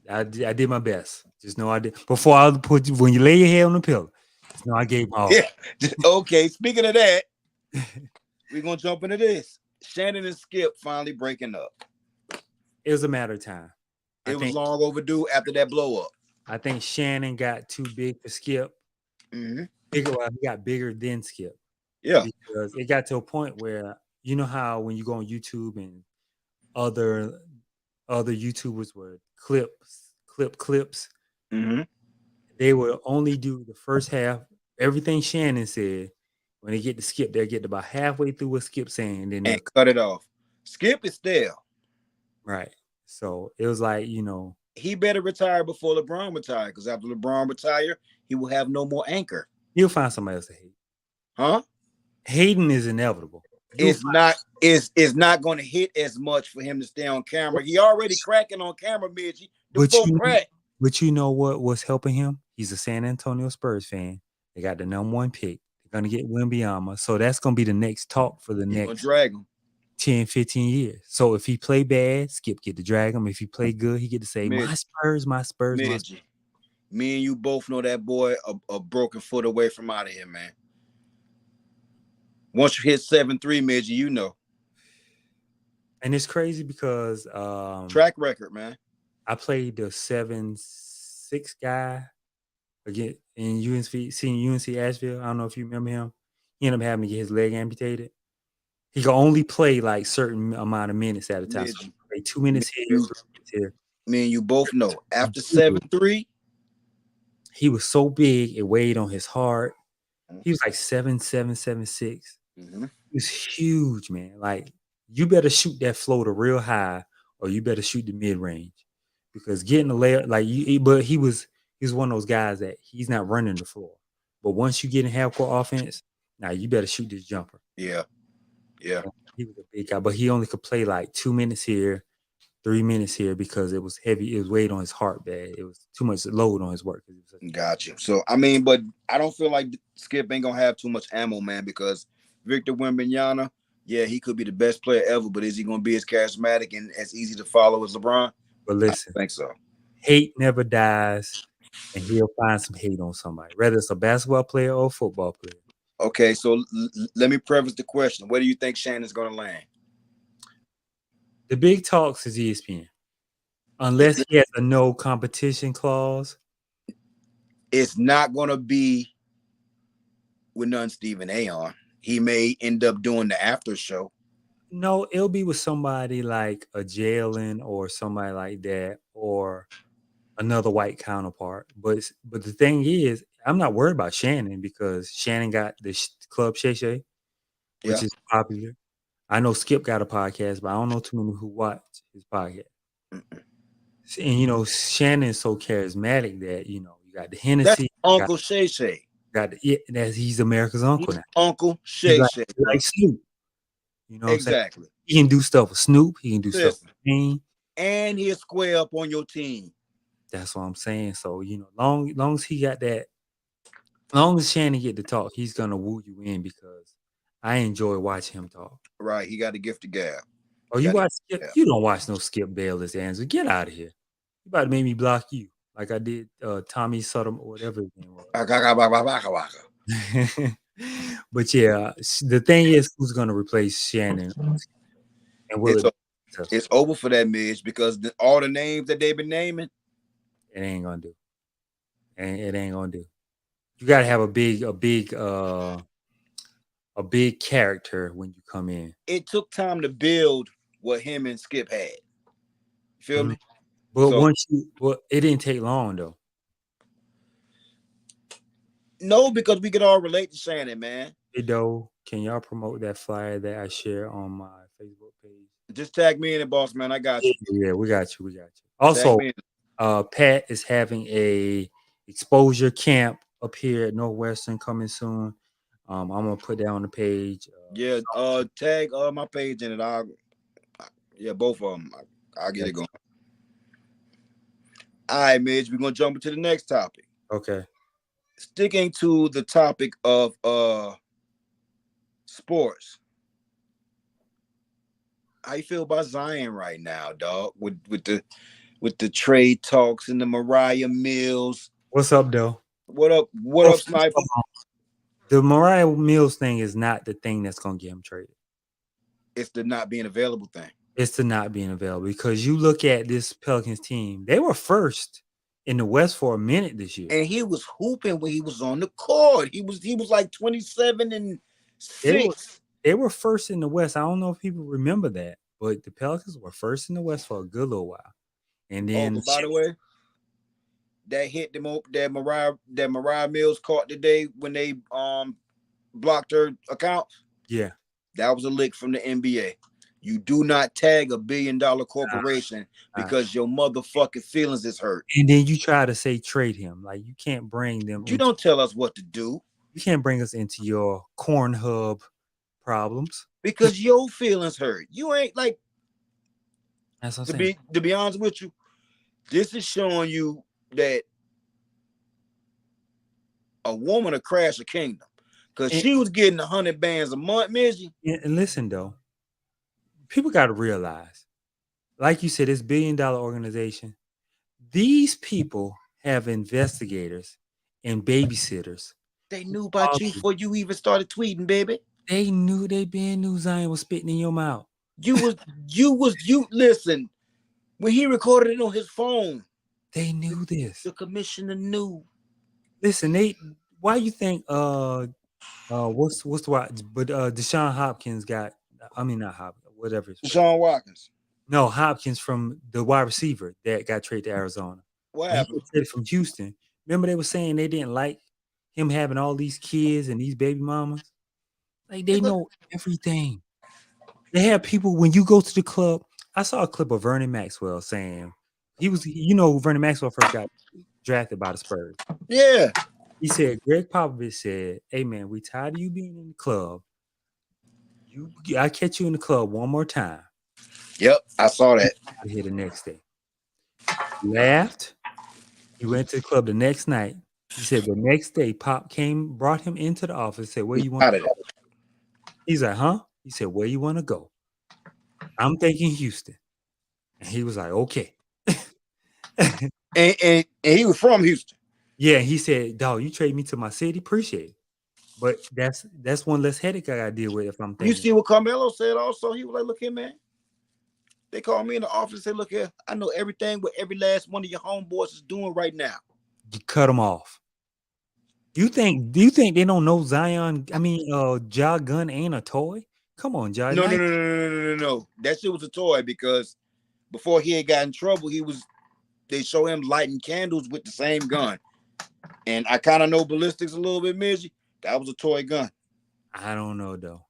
I did my best. Just know I did. Before I put you, when you lay your head on the pillow, just know I gave my all. Yeah. Okay, speaking of that, we're gonna jump into this. Shannon and Skip finally breaking up. It was a matter of time. It was long overdue after that blow up. I think Shannon got too big for Skip. Mm-hmm. He got bigger than Skip. Yeah. Because it got to a point where you know how when you go on YouTube and other YouTubers would clip clips. Mm-hmm. They would only do the first half, everything Shannon said. When they get to Skip, they'll get about halfway through what Skip's saying, and then they cut it off. Skip is stale. Right. So it was like, you know, he better retire before LeBron retire, because after LeBron retire, he will have no more anchor. He'll find somebody else to hate. Huh? Hating is inevitable. It's not going to hit as much for him to stay on camera. He already cracking on camera, Midgie. But you know what's helping him? He's a San Antonio Spurs fan. They got the number 1 pick. They're gonna get Wembanyama, so that's gonna be the next talk for the next drag him 10, 15 years. So if he play bad, Skip get to drag him. If he play good, he get to say, Midge, my Spurs, my Spurs, my Spurs. Midge, me and you both know that boy a broken foot away from out of here, man. Once you hit 7-3, Midge, you know. And it's crazy because track record, man. I played the 7-6 guy again in UNC Asheville. I don't know if you remember him. He ended up having to get his leg amputated. He could only play like certain amount of minutes at a time. So he played 2 minutes here, 3 minutes here. Me and you both know. After 7-3, he was so big it weighed on his heart. He was like 7'7", 7'6". Mm-hmm. He was huge, man. Like, you better shoot that floater real high, or you better shoot the mid range, because getting the layer, like but he was one of those guys that he's not running the floor. But once you get in half court offense, now you better shoot this jumper. Yeah. He was a big guy, but he only could play like 2 minutes here, 3 minutes here, because it was heavy. It was weight on his heart bad. It was too much load on his work. Gotcha. So I mean, but I don't feel like Skip ain't gonna have too much ammo, man, because Victor Wembanyama, yeah, he could be the best player ever, but is he gonna be as charismatic and as easy to follow as LeBron? But listen, I think so. Hate never dies, and he'll find some hate on somebody, whether it's a basketball player or a football player. Okay, so let me preface the question. Where do you think Shannon's gonna land? The big talks is ESPN. Unless he has a no competition clause. It's not going to be with none Stephen A on. He may end up doing the after show. No, it'll be with somebody like a Jalen or somebody like that, or another white counterpart. But the thing is, I'm not worried about Shannon, because Shannon got the Club Shay Shay, which is popular. I know Skip got a podcast, but I don't know too many who watch his podcast. And you know, Shannon's so charismatic that, you know, you got the Hennessy. That's Uncle Shay Shay. He's America's uncle now. Uncle Shay Shay. Like Snoop. You know what exactly. I'm saying? He can do stuff with Snoop. He can do stuff with me. And he'll square up on your team. That's what I'm saying. So, you know, long as he got that, long as Shannon get to talk, he's gonna woo you in, because I enjoy watching him talk. Right. He got the gift of gab. Oh, you watch Skip? You don't watch no Skip Bayless, Andrew. Get out of here. You about to make me block you, like I did Tommy Sutton or whatever his name was. But yeah, the thing is, who's gonna replace Shannon? And it's over for that, Midge, because all the names that they've been naming, it ain't gonna do. It ain't gonna do. You gotta have a big character when you come in. It took time to build what him and Skip had. You feel me? But it didn't take long though. No, because we could all relate to Shannon, man. Hey, though, can y'all promote that flyer that I share on my Facebook page? Just tag me in it, boss man. I got you. Yeah, we got you. Also, Pat is having a exposure camp up here at Northwestern coming soon. I'm gonna put that on the page. Tag my page in it. Both of them. I'll get it going. All right, Midge, we're gonna jump into the next topic. Okay. Sticking to the topic of sports. How you feel about Zion right now, dog? With the trade talks and the Mariah Mills. What's up, though? What up, Sniper? The Mariah Mills thing is not the thing that's gonna get him traded. It's the not being available thing. It's the not being available, because you look at this Pelicans team, they were first in the West for a minute this year. And he was hooping when he was on the court. He was like 27-6. They were first in the West. I don't know if people remember that, but the Pelicans were first in the West for a good little while. And then, by the way, that hit them up that Mariah Mills caught today when they blocked her account. Yeah, that was a lick from the NBA. You do not tag $1 billion corporation because your motherfucking feelings is hurt. And then you try to say trade him. Like, you can't bring them. You don't tell us what to do. You can't bring us into your corn hub problems because your feelings hurt. You ain't like. That's what I'm saying. To be honest with you, this is showing you that a woman will crash a kingdom, because she was getting 100 bands a month, Mizzy. And listen though, people got to realize, like you said, this $1 billion organization. These people have investigators and babysitters. They knew about you before you even started tweeting, baby. They knew Zion was spitting in your mouth. You listen. When he recorded it on his phone, they knew this. The commissioner knew. Listen, why you think what's the word? But Deshaun Hopkins got, I mean not Hopkins, whatever. Deshaun Watkins. No, Hopkins from the wide receiver that got traded to Arizona. What happened? He got traded from Houston. Remember they were saying they didn't like him having all these kids and these baby mamas? Like they know everything. They have people when you go to the club. I saw a clip of Vernon Maxwell saying he was, Vernon Maxwell first got drafted by the Spurs. Yeah. He said, Greg Popovich said, "Hey man, we tired of you being in the club. I catch you in the club one more time." Yep, I saw that. Here the next day. He laughed. He went to the club the next night. He said the next day, Pop brought him into the office, said, "Where you want to go?" He's like, "Huh?" He said, "Where you want to go?" I'm thinking Houston. And he was like, "Okay." and he was from Houston. Yeah, he said, "Dog, you trade me to my city, appreciate it. But that's one less headache I gotta deal with if I'm thinking." You see what Carmelo said also? He was like, "Look here, man. They called me in the office and said, look here, I know everything what every last one of your homeboys is doing right now." You cut them off. Do you think they don't know Zion? I mean, Ja Gun ain't a toy? Come on, Ja. No. That shit was a toy because before he had got in trouble, they show him lighting candles with the same gun. And I kind of know ballistics a little bit, Midgie. That was a toy gun. I don't know though.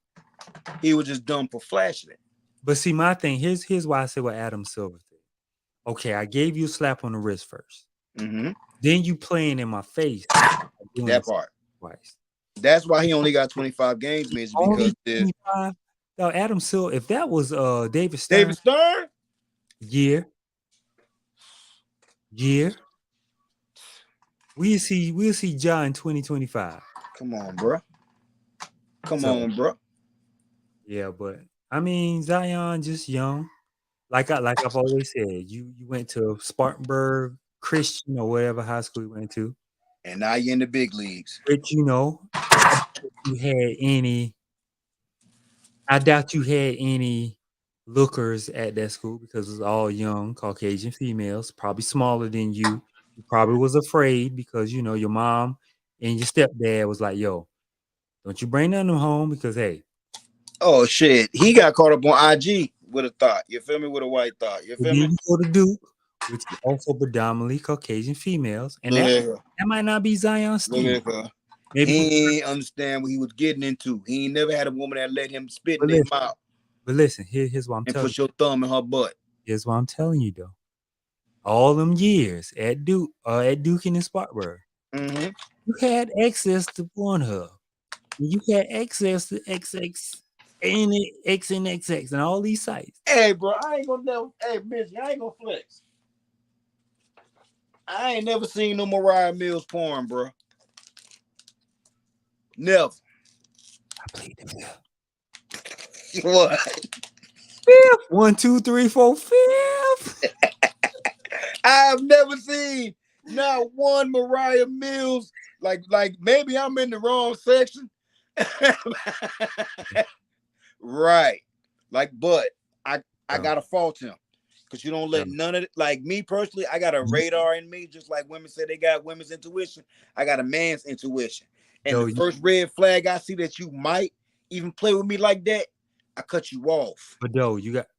He was just dumb for flashing it. But see, my thing, here's why I said what Adam Silver said. Okay, I gave you a slap on the wrist first. Mm-hmm. Then you playing in my face. That part. Twice. That's why he only got 25 games, Midgie, because 25? Now, Adam Silver, if that was David Stern. David Stern? Year. We'll see Ja in 2025. Come on, bro. Come on, bro. Yeah, but I mean, Zion just young. Like I've always said, you went to Spartanburg Christian or whatever high school you went to, and now you're in the big leagues. But I doubt you had any lookers at that school because it was all young Caucasian females, probably smaller than you. You probably was afraid because your mom and your stepdad was like, "Yo, don't you bring none of them home because hey." Oh shit, he got caught up on IG with a thought. You feel me? With a white thought. You feel me? You go to Duke, which is also predominantly Caucasian females, and that might not be Zion's thing. Maybe he ain't understand what he was getting into. He ain't never had a woman that let him spit in his mouth. But listen, here's what I'm telling you. And put your thumb in her butt. Here's what I'm telling you though. All them years at Duke and in Spartanburg, you had access to Pornhub. You had access to XX and XNXX and all these sites. Hey, bro, I ain't gonna never. Hey, bitch, I ain't gonna flex. I ain't never seen no Mariah Mills porn, bro. Never. I played the fifth. What? Fifth. 1, 2, 3, 4, fifth. I have never seen not one Mariah Mills. Like maybe I'm in the wrong section. Right. Like, but I gotta fault him. Because you don't let none of it, like me personally, I got a radar in me, just like women say they got women's intuition. I got a man's intuition. And the first red flag I see that you might even play with me like that, I cut you off. But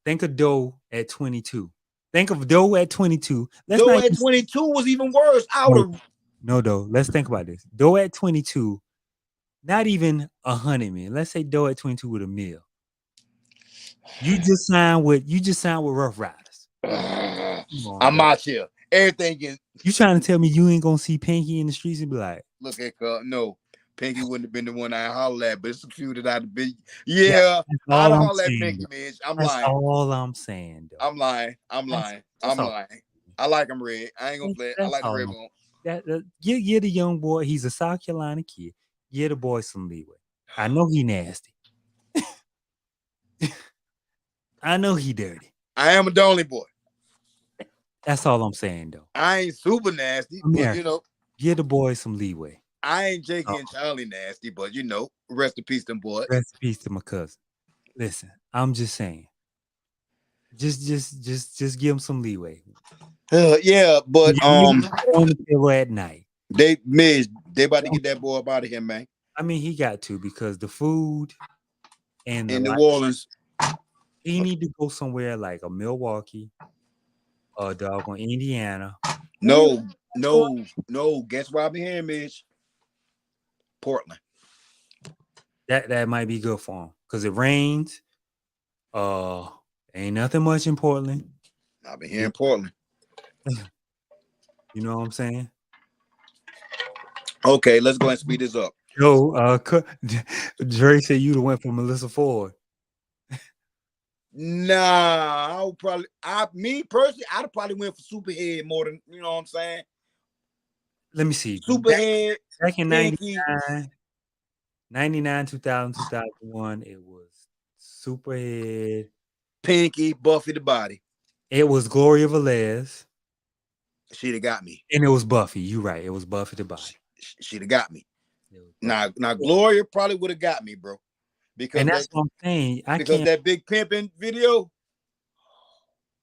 think of Doe at 22. Think of Doe at 22. Doe at 22 was even worse. No, Doe. Let's think about this. Doe at 22, not even 100 million. Let's say Doe at 22 with $1 million. You just signed with Rough Riders. I'm out here. Everything is. You trying to tell me you ain't gonna see Pinky in the streets and be like, look at no. Pinky wouldn't have been the one I hollered at, but it's a few that I'd be. Yeah, I'd holler at Pinky, man. I'm lying. That's all I'm saying, though. I'm lying. I'm lying. I like him red. I ain't gonna play. I like the red one. You're the young boy. He's a South Carolina kid. Give the boy some leeway. I know he nasty. I know he dirty. I am a Donley boy. That's all I'm saying, though. I ain't super nasty, but America, you know, give the boys some leeway. I ain't Jakey Oh, and Charlie nasty, but you know, rest in peace, them boys. rest in peace to my cousin. Listen, I'm just saying. Just give him some leeway. Yeah, but On the table at night. they about to get that boy up out of here, man. I mean, he got to, because the food and In the New Orleans, he need to go somewhere like a Milwaukee or doggone Indiana. no. Guess where I've been here, Mitch? Portland. That might be good for him, because it rains. Ain't nothing much in Portland. I've been here in Portland. You know what I'm saying? Okay, let's go ahead and speed this up. Yo, Dre said you'd have went for Melissa Ford. Nah, I would probably. Me personally, I'd probably went for Superhead more than, you know what I'm saying. Let me see. Superhead. Back in Pinky. 99, 2000, 2001, it was Superhead. Pinky, Buffy the Body. It was Gloria Velez. She'd have got me. And it was Buffy. You right. It was Buffy the Body. She'd have got me. Now Gloria probably would have got me, bro. Because and that's what I'm saying. Because that big pimping video.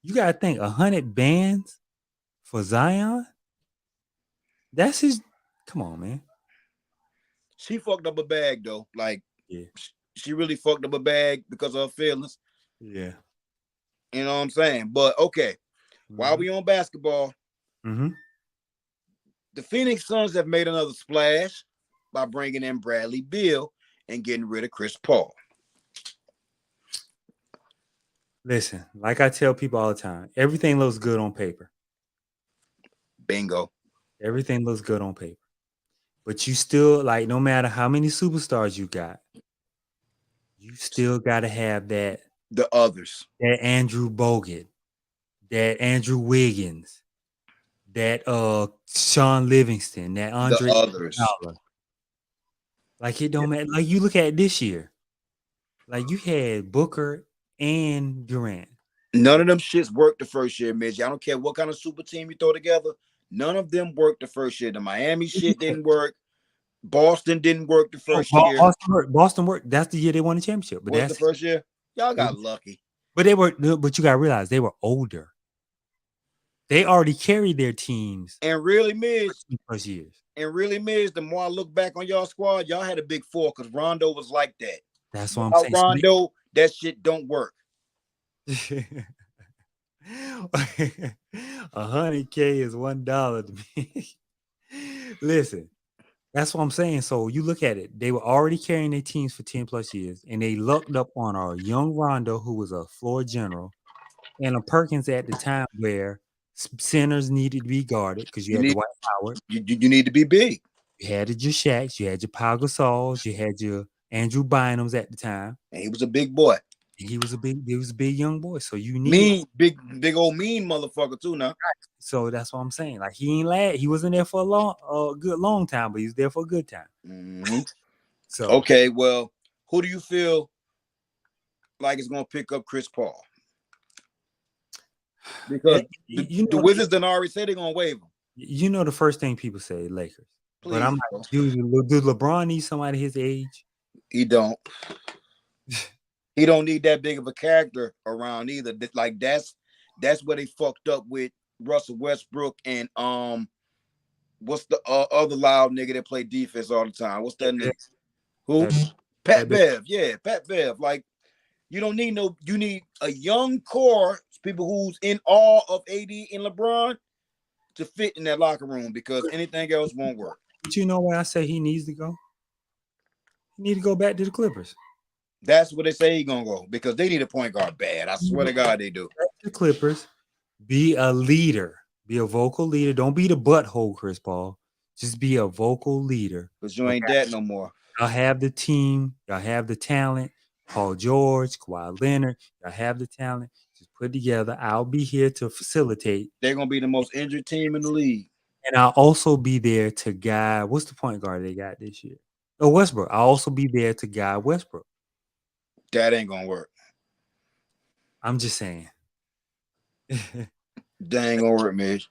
You gotta think 100 bands for Zion. That's his. Come on, man. She fucked up a bag though. Like, yeah, she really fucked up a bag because of her feelings. Yeah, you know what I'm saying. But okay, while we on basketball, the Phoenix Suns have made another splash by bringing in Bradley Beal and getting rid of Chris Paul. Listen, like I tell people all the time, everything looks good on paper. Bingo. Everything looks good on paper. But you still, like, no matter how many superstars you got, you still got to have that. The others. That Andrew Bogut, that Andrew Wiggins, that Sean Livingston, that Andre. The others. Like, it don't matter. Like, you look at it this year. Like, you had Booker and Durant. None of them shits worked the first year, Mitch. I don't care what kind of super team you throw together. None of them worked the first year. The Miami shit didn't work. Boston didn't work the first year. Boston worked. That's the year they won the championship. But that's the first year. Y'all got lucky. But you gotta realize they were older. They already carried their teams. And really, Mitch, first years. And really, Mitch, the more I look back on y'all squad, y'all had a big four because Rondo was like that. That's what I'm saying. Rondo, that shit don't work. 100K is $1 to me. Listen, that's what I'm saying. So you look at it, they were already carrying their teams for 10 plus years, and they lucked up on our young Rondo, who was a floor general, and a Perkins at the time where centers needed to be guarded because you had Dwight Howard. You need to be big. You had your Shaqs, you had your Pau Gasols, you had your Andrew Bynums at the time. And he was a big boy. He was a big young boy. So you need big old mean motherfucker too now. So that's what I'm saying. Like, he wasn't there for a good long time, but he was there for a good time. So okay, well, who do you feel like is gonna pick up Chris Paul? Because the Wizards done already said they're gonna waive him. You know the first thing people say, Lakers. Please, but I'm like, do LeBron need somebody his age? He don't. He don't need that big of a character around either. Like, that's where they fucked up with Russell Westbrook and what's the other loud nigga that play defense all the time? What's that nigga? Who? Pat Bev. Yeah, Pat Bev. Like, you don't need you need a young core, people who's in awe of AD and LeBron to fit in that locker room, because anything else won't work. But you know where I say he needs to go? He need to go back to the Clippers. That's where they say he's gonna go, because they need a point guard bad. I swear to God they do. The Clippers, be a leader, be a vocal leader. Don't be the butthole, Chris Paul. Just be a vocal leader. Because you ain't that no more. Y'all have the team. Y'all have the talent. Paul George, Kawhi Leonard. Y'all have the talent. Just put together. I'll be here to facilitate. They're gonna be the most injured team in the league. And I'll also be there to guide. What's the point guard they got this year? Oh, Westbrook. I'll also be there to guide Westbrook. That ain't gonna work. I'm just saying. Dang on it, Mitch.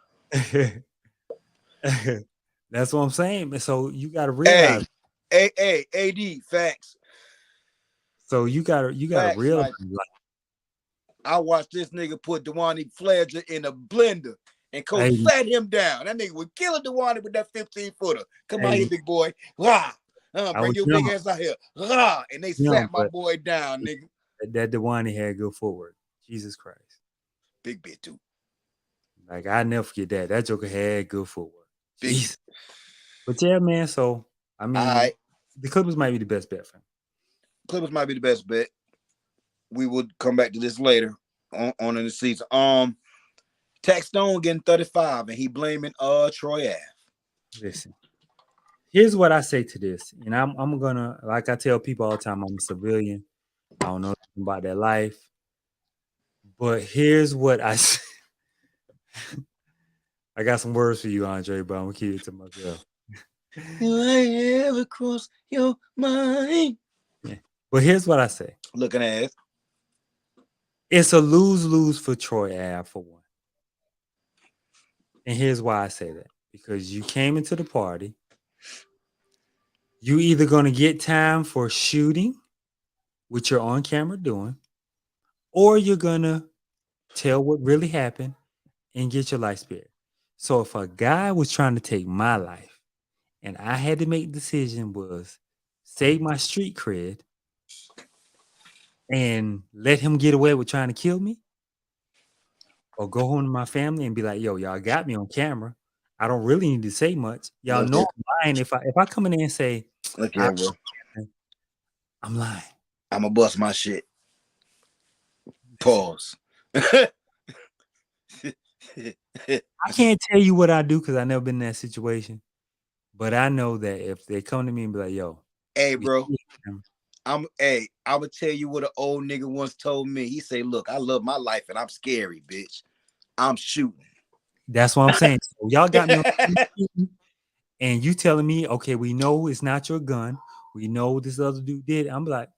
That's what I'm saying. So you gotta Hey, realize. AD, facts. So you gotta Facts, realize. I watched this nigga put Dewani Fledger in a blender and coach Hey, sat him down. That nigga was killing Dewani with that 15-footer. Come on hey, here, big boy. Rah. I Bring was your big young, ass out here. Rah. And they sat my but boy down, nigga. that Dewani had good footwork. Jesus Christ. Big bit too. Like I never forget that. That Joker had good footwork. Big. Jeez. But yeah, man. So I mean, Right. the Clippers might be the best bet for him. Clippers might be the best bet. We would come back to this later on in the season. Tax Stone getting 35 and he blaming Troy Ave. Listen, here's what I say to this, and I'm gonna, like I tell people all the time, I'm a civilian. I don't know nothing about their life, but here's what I say. I got some words for you, Andre, but I'm gonna keep it to myself. You ain't ever cross your mind. Yeah. But here's what I say. Looking at it. It's a lose-lose for Troy Ave for one. And here's why I say that. Because you came into the party. You either gonna get time for shooting, which you're on camera doing, or you're gonna tell what really happened and get your life spared. So if a guy was trying to take my life and I had to make the decision was save my street cred and let him get away with trying to kill me, or go home to my family and be like, yo, y'all got me on camera. I don't really need to say much. Y'all know I'm lying. If I come in there and say, look here, bro. I'm lying. I'm gonna bust my shit. Pause. I can't tell you what I do because I never been in that situation. But I know that if they come to me and be like, yo, hey, bro, I'm gonna tell you what an old nigga once told me. He say, look, I love my life and I'm scary, bitch. I'm shooting. That's what I'm saying. So y'all got me on and you telling me, okay, we know it's not your gun. We know this other dude did. I'm like,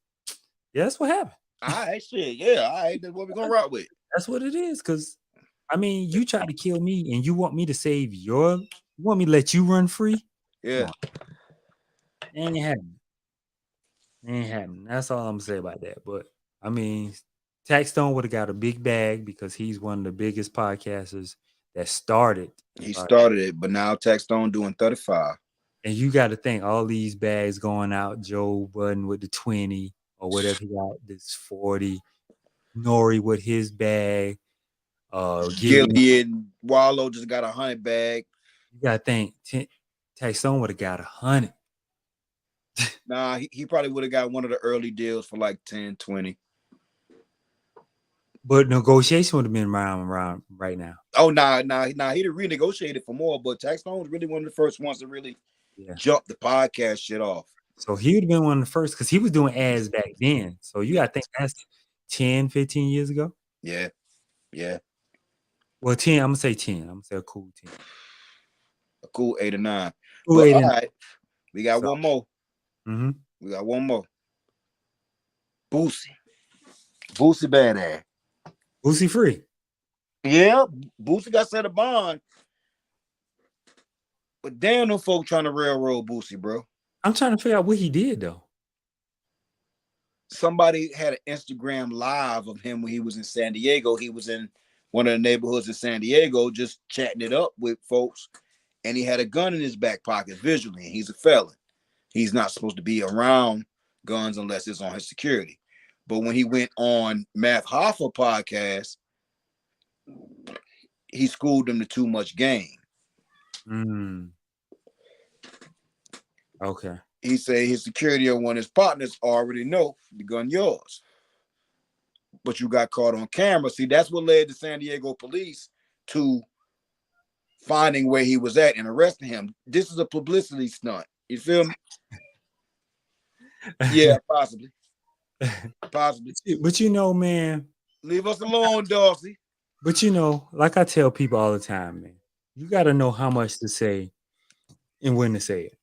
yeah, that's what happened. All right, shit. Yeah, all right. That's what we're gonna rock with. That's what it is. Cause I mean, you try to kill me and you want me to save you want me to let you run free? Yeah. Ain't happening. That's all I'm gonna say about that. But I mean, Tax Stone would have got a big bag because he's one of the biggest podcasters that started. He started it, but now Tax Stone doing 35. And you got to think all these bags going out. Joe Budden with the 20 or whatever he got, this 40. Nori with his bag. Gillian Wallow just got 100 bag. You got to think Tax Stone would have got 100. Nah, he probably would have got one of the early deals for like 10, 20. But negotiation would have been around right now. Oh, nah. He'd have renegotiated for more, but Tax Stone was really one of the first ones to really jump the podcast shit off. So he would have been one of the first because he was doing ads back then. So you got to think that's 10, 15 years ago. Yeah. Well, 10, I'm going to say 10. I'm going to say a cool 10. A cool 8 or 9. Cool but, 8 all right. We got one more. Mm-hmm. We got one more. Boosie badass. Boosie free. Yeah, Boosie got set a bond. But damn, them folk trying to railroad Boosie, bro. I'm trying to figure out what he did, though. Somebody had an Instagram live of him when he was in San Diego. He was in one of the neighborhoods in San Diego just chatting it up with folks. And he had a gun in his back pocket visually. And he's a felon. He's not supposed to be around guns unless it's on his security. But when he went on Math Hoffa podcast, he schooled him to too much game. Okay. He said his security or one of his partners already know the gun yours. But you got caught on camera. See, that's what led the San Diego police to finding where he was at and arresting him. This is a publicity stunt. You feel me? Yeah, possibly. But you know, man. Leave us alone, Darcy. But you know, like I tell people all the time, man, you got to know how much to say and when to say it.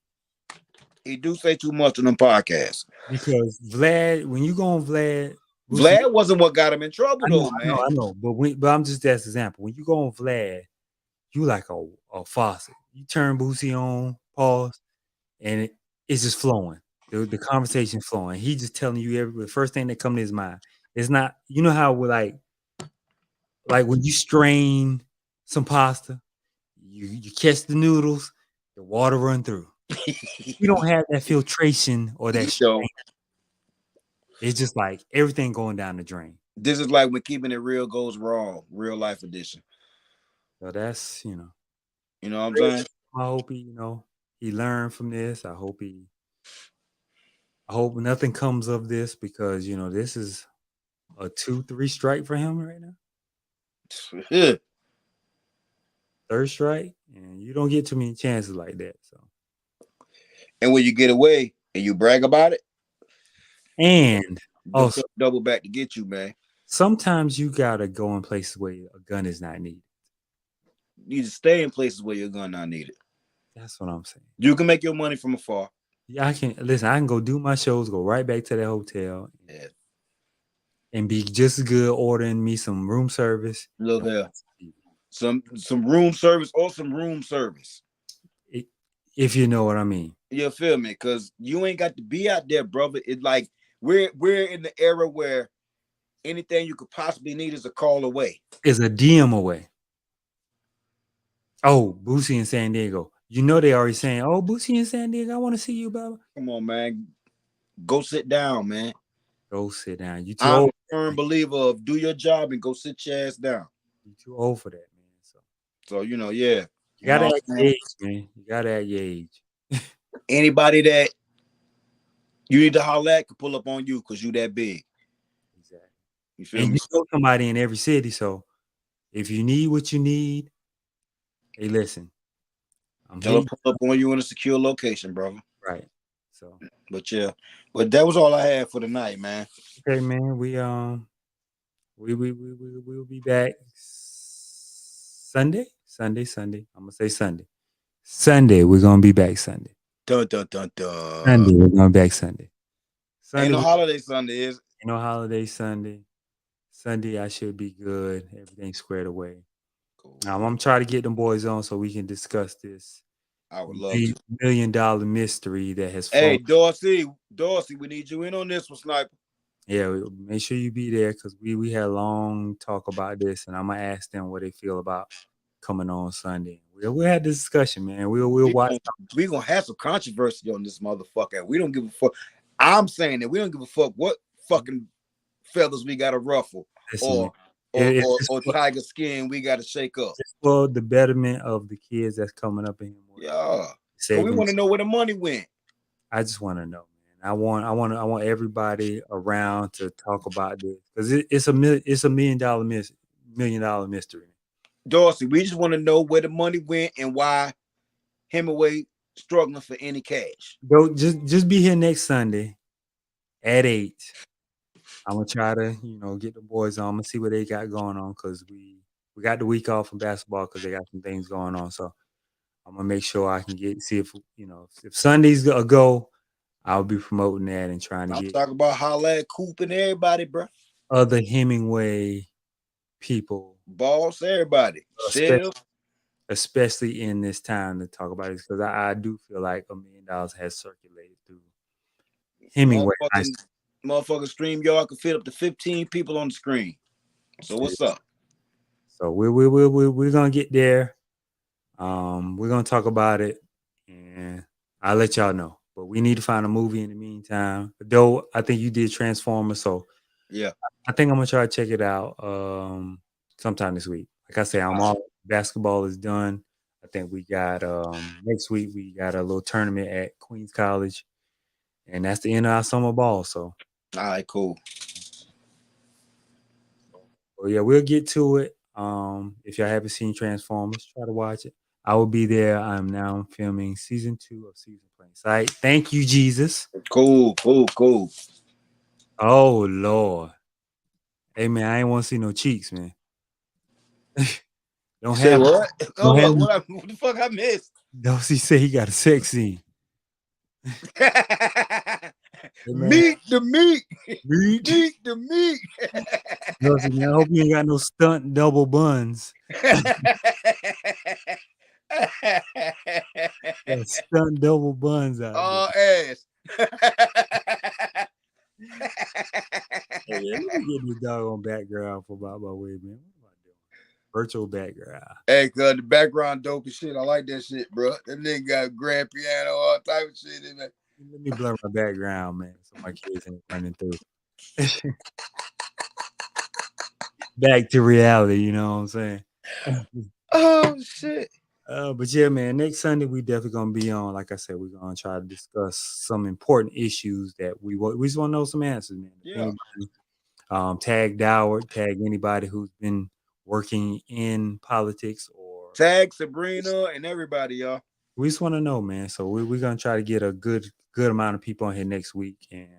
He do say too much on them podcasts. Because Vlad, when you go on Vlad, Boosie, Vlad wasn't what got him in trouble I though, know, I man. know, I know. But I'm just that's example. When you go on Vlad, you like a faucet. You turn Boosie on, pause, and it's just flowing. The conversation flowing. He just telling you the first thing that come to his mind. It's not, you know how we're like when you strain some pasta, you catch the noodles, the water run through. You don't have that filtration or that So strain. It's just like everything going down the drain. this is like when keeping it real goes wrong, real life edition. So that's, You know what I'm saying? I hope he learned from this. I hope nothing comes of this because this is a 2-3 strike for him right now. Third strike, and you don't get too many chances like that. So, and when you get away and you brag about it, and also double back to get you, man. Sometimes you gotta go in places where a gun is not needed. You need to stay in places where your gun not needed. That's what I'm saying. You can make your money from afar. Yeah, I can go do my shows, go right back to that hotel, and be just as good ordering me some room service. Look here, some room service or some room service. If you know what I mean. You feel me? Because you ain't got to be out there, brother. It's like we're in the era where anything you could possibly need is a call away. Is a DM away. Oh, Boosie in San Diego. You know they already saying, "Oh, Boosie in San Diego, I want to see you, Baba." Come on, man. Go sit down, man. Go sit down. You too I'm old. a firm believer of do your job and go sit your ass down. You too old for that, man. So yeah. You gotta act your age, man. You gotta act your age. Anybody that you need to holler at can pull up on you because you that big. Exactly. You feel me? You know somebody in every city, so if you need what you need, hey, listen. Tell them pull up on you in a secure location, brother. Right. So, but that was all I had for tonight, man. Okay, man. We'll be back Sunday. I'm gonna say Sunday. Sunday, we're gonna be back Sunday. Dun dun dun dun. Sunday, we're going back Sunday. Ain't no holiday Sunday, is it? Ain't no holiday Sunday. Sunday, I should be good. Everything squared away. Cool. Now, I'm gonna try to get them boys on so we can discuss this. I would love to. $1 million mystery that has. Hey, Dorsey, we need you in on this one, Sniper. Yeah, make sure you be there because we had a long talk about this, and I'm gonna ask them what they feel about coming on Sunday. We'll have this discussion, man. We'll watch. We're gonna have some controversy on this motherfucker. We don't give a fuck. I'm saying that we don't give a fuck what fucking feathers we gotta ruffle or tiger skin we gotta shake up. Just for the betterment of the kids that's coming up in here. Yeah. So we want to know where the money went. I just want to know, man. I want everybody around to talk about this because it's a $1 million mystery. Dorsey, we just want to know where the money went and why Hemingway struggling for any cash. Go just be here next Sunday at 8. I'm gonna try to get the boys on. I'm gonna see what they got going on because we got the week off from basketball because they got some things going on. So I'm gonna make sure I can see if Sunday's a go. I'll be promoting that and trying to talk about holla at Coop and everybody, bro. Other Hemingway people, boss, everybody, especially in this time to talk about this because I do feel like $1 million has circulated through Hemingway. Motherfucking StreamYard can fit up to 15 people on the screen. So what's up? So we're gonna get there. We're gonna talk about it, and I'll let y'all know. But we need to find a movie in the meantime. Though I think you did Transformers, so yeah, I think I'm gonna try to check it out sometime this week. Like I say, basketball is done. I think we got next week we got a little tournament at Queens College, and that's the end of our summer ball. So all right, cool. Well, yeah, we'll get to it. If y'all haven't seen Transformers, try to watch it. I will be there. I'm now filming season 2 of Season Plain Sight. Thank you, Jesus. Cool. Oh Lord. Hey man, I ain't want to see no cheeks, man. Don't say have what? What the fuck I missed? Dorsey say he got a sex scene. Meet the meat. Meat. Eat the meat. Listen, man, I hope you ain't got no stunt double buns. Yeah, stunt double buns out All there. ass. Hey, yeah, let me get this doggone background for about my way, man. What am I doing? Virtual background. Hey, cuz the background dope as shit. I like that shit, bro. That nigga got grand piano, all type of shit in there. Let me blur my background, man, so my kids ain't running through. Back to reality, you know what I'm saying? Oh shit. But yeah, man, next Sunday we definitely gonna be on. Like I said, we're gonna try to discuss some important issues that we just want to know some answers, man. If Yeah. anybody, tag Doward, tag anybody who's been working in politics or Tag Sabrina and everybody, y'all. we just want to know, man. So we're gonna try to get a good amount of people on here next week, and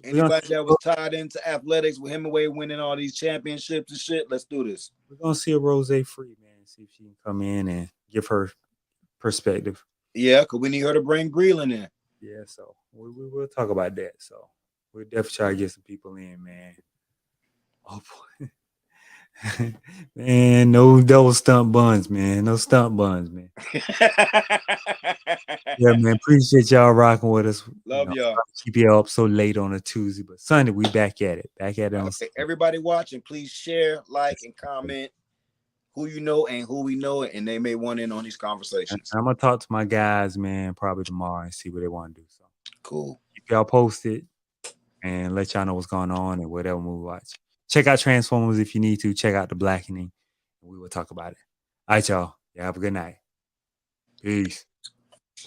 Anybody that was tied into athletics with Hemingway winning all these championships and shit, let's do this. we're gonna see a Rose Free, man. See if she can come in and give her perspective. Yeah, because we need her to bring Breland in. Yeah, so we will talk about that. So we'll definitely try to get some people in, man. Oh boy. Man, no double stunt buns, man. No stunt buns, man. Yeah, man. Appreciate y'all rocking with us. Love y'all. Keep you up so late on a Tuesday, but Sunday we back at it. Back at it on Okay, everybody watching, please share, like, and comment who you know and who we know, and they may want in on these conversations. I'm gonna talk to my guys, man, probably tomorrow and see what they want to do. So cool. Keep y'all posted and let y'all know what's going on and whatever movie watch. Check out Transformers if you need to. Check out The Blackening. We will talk about it. All right, y'all. Yeah, have a good night. Peace.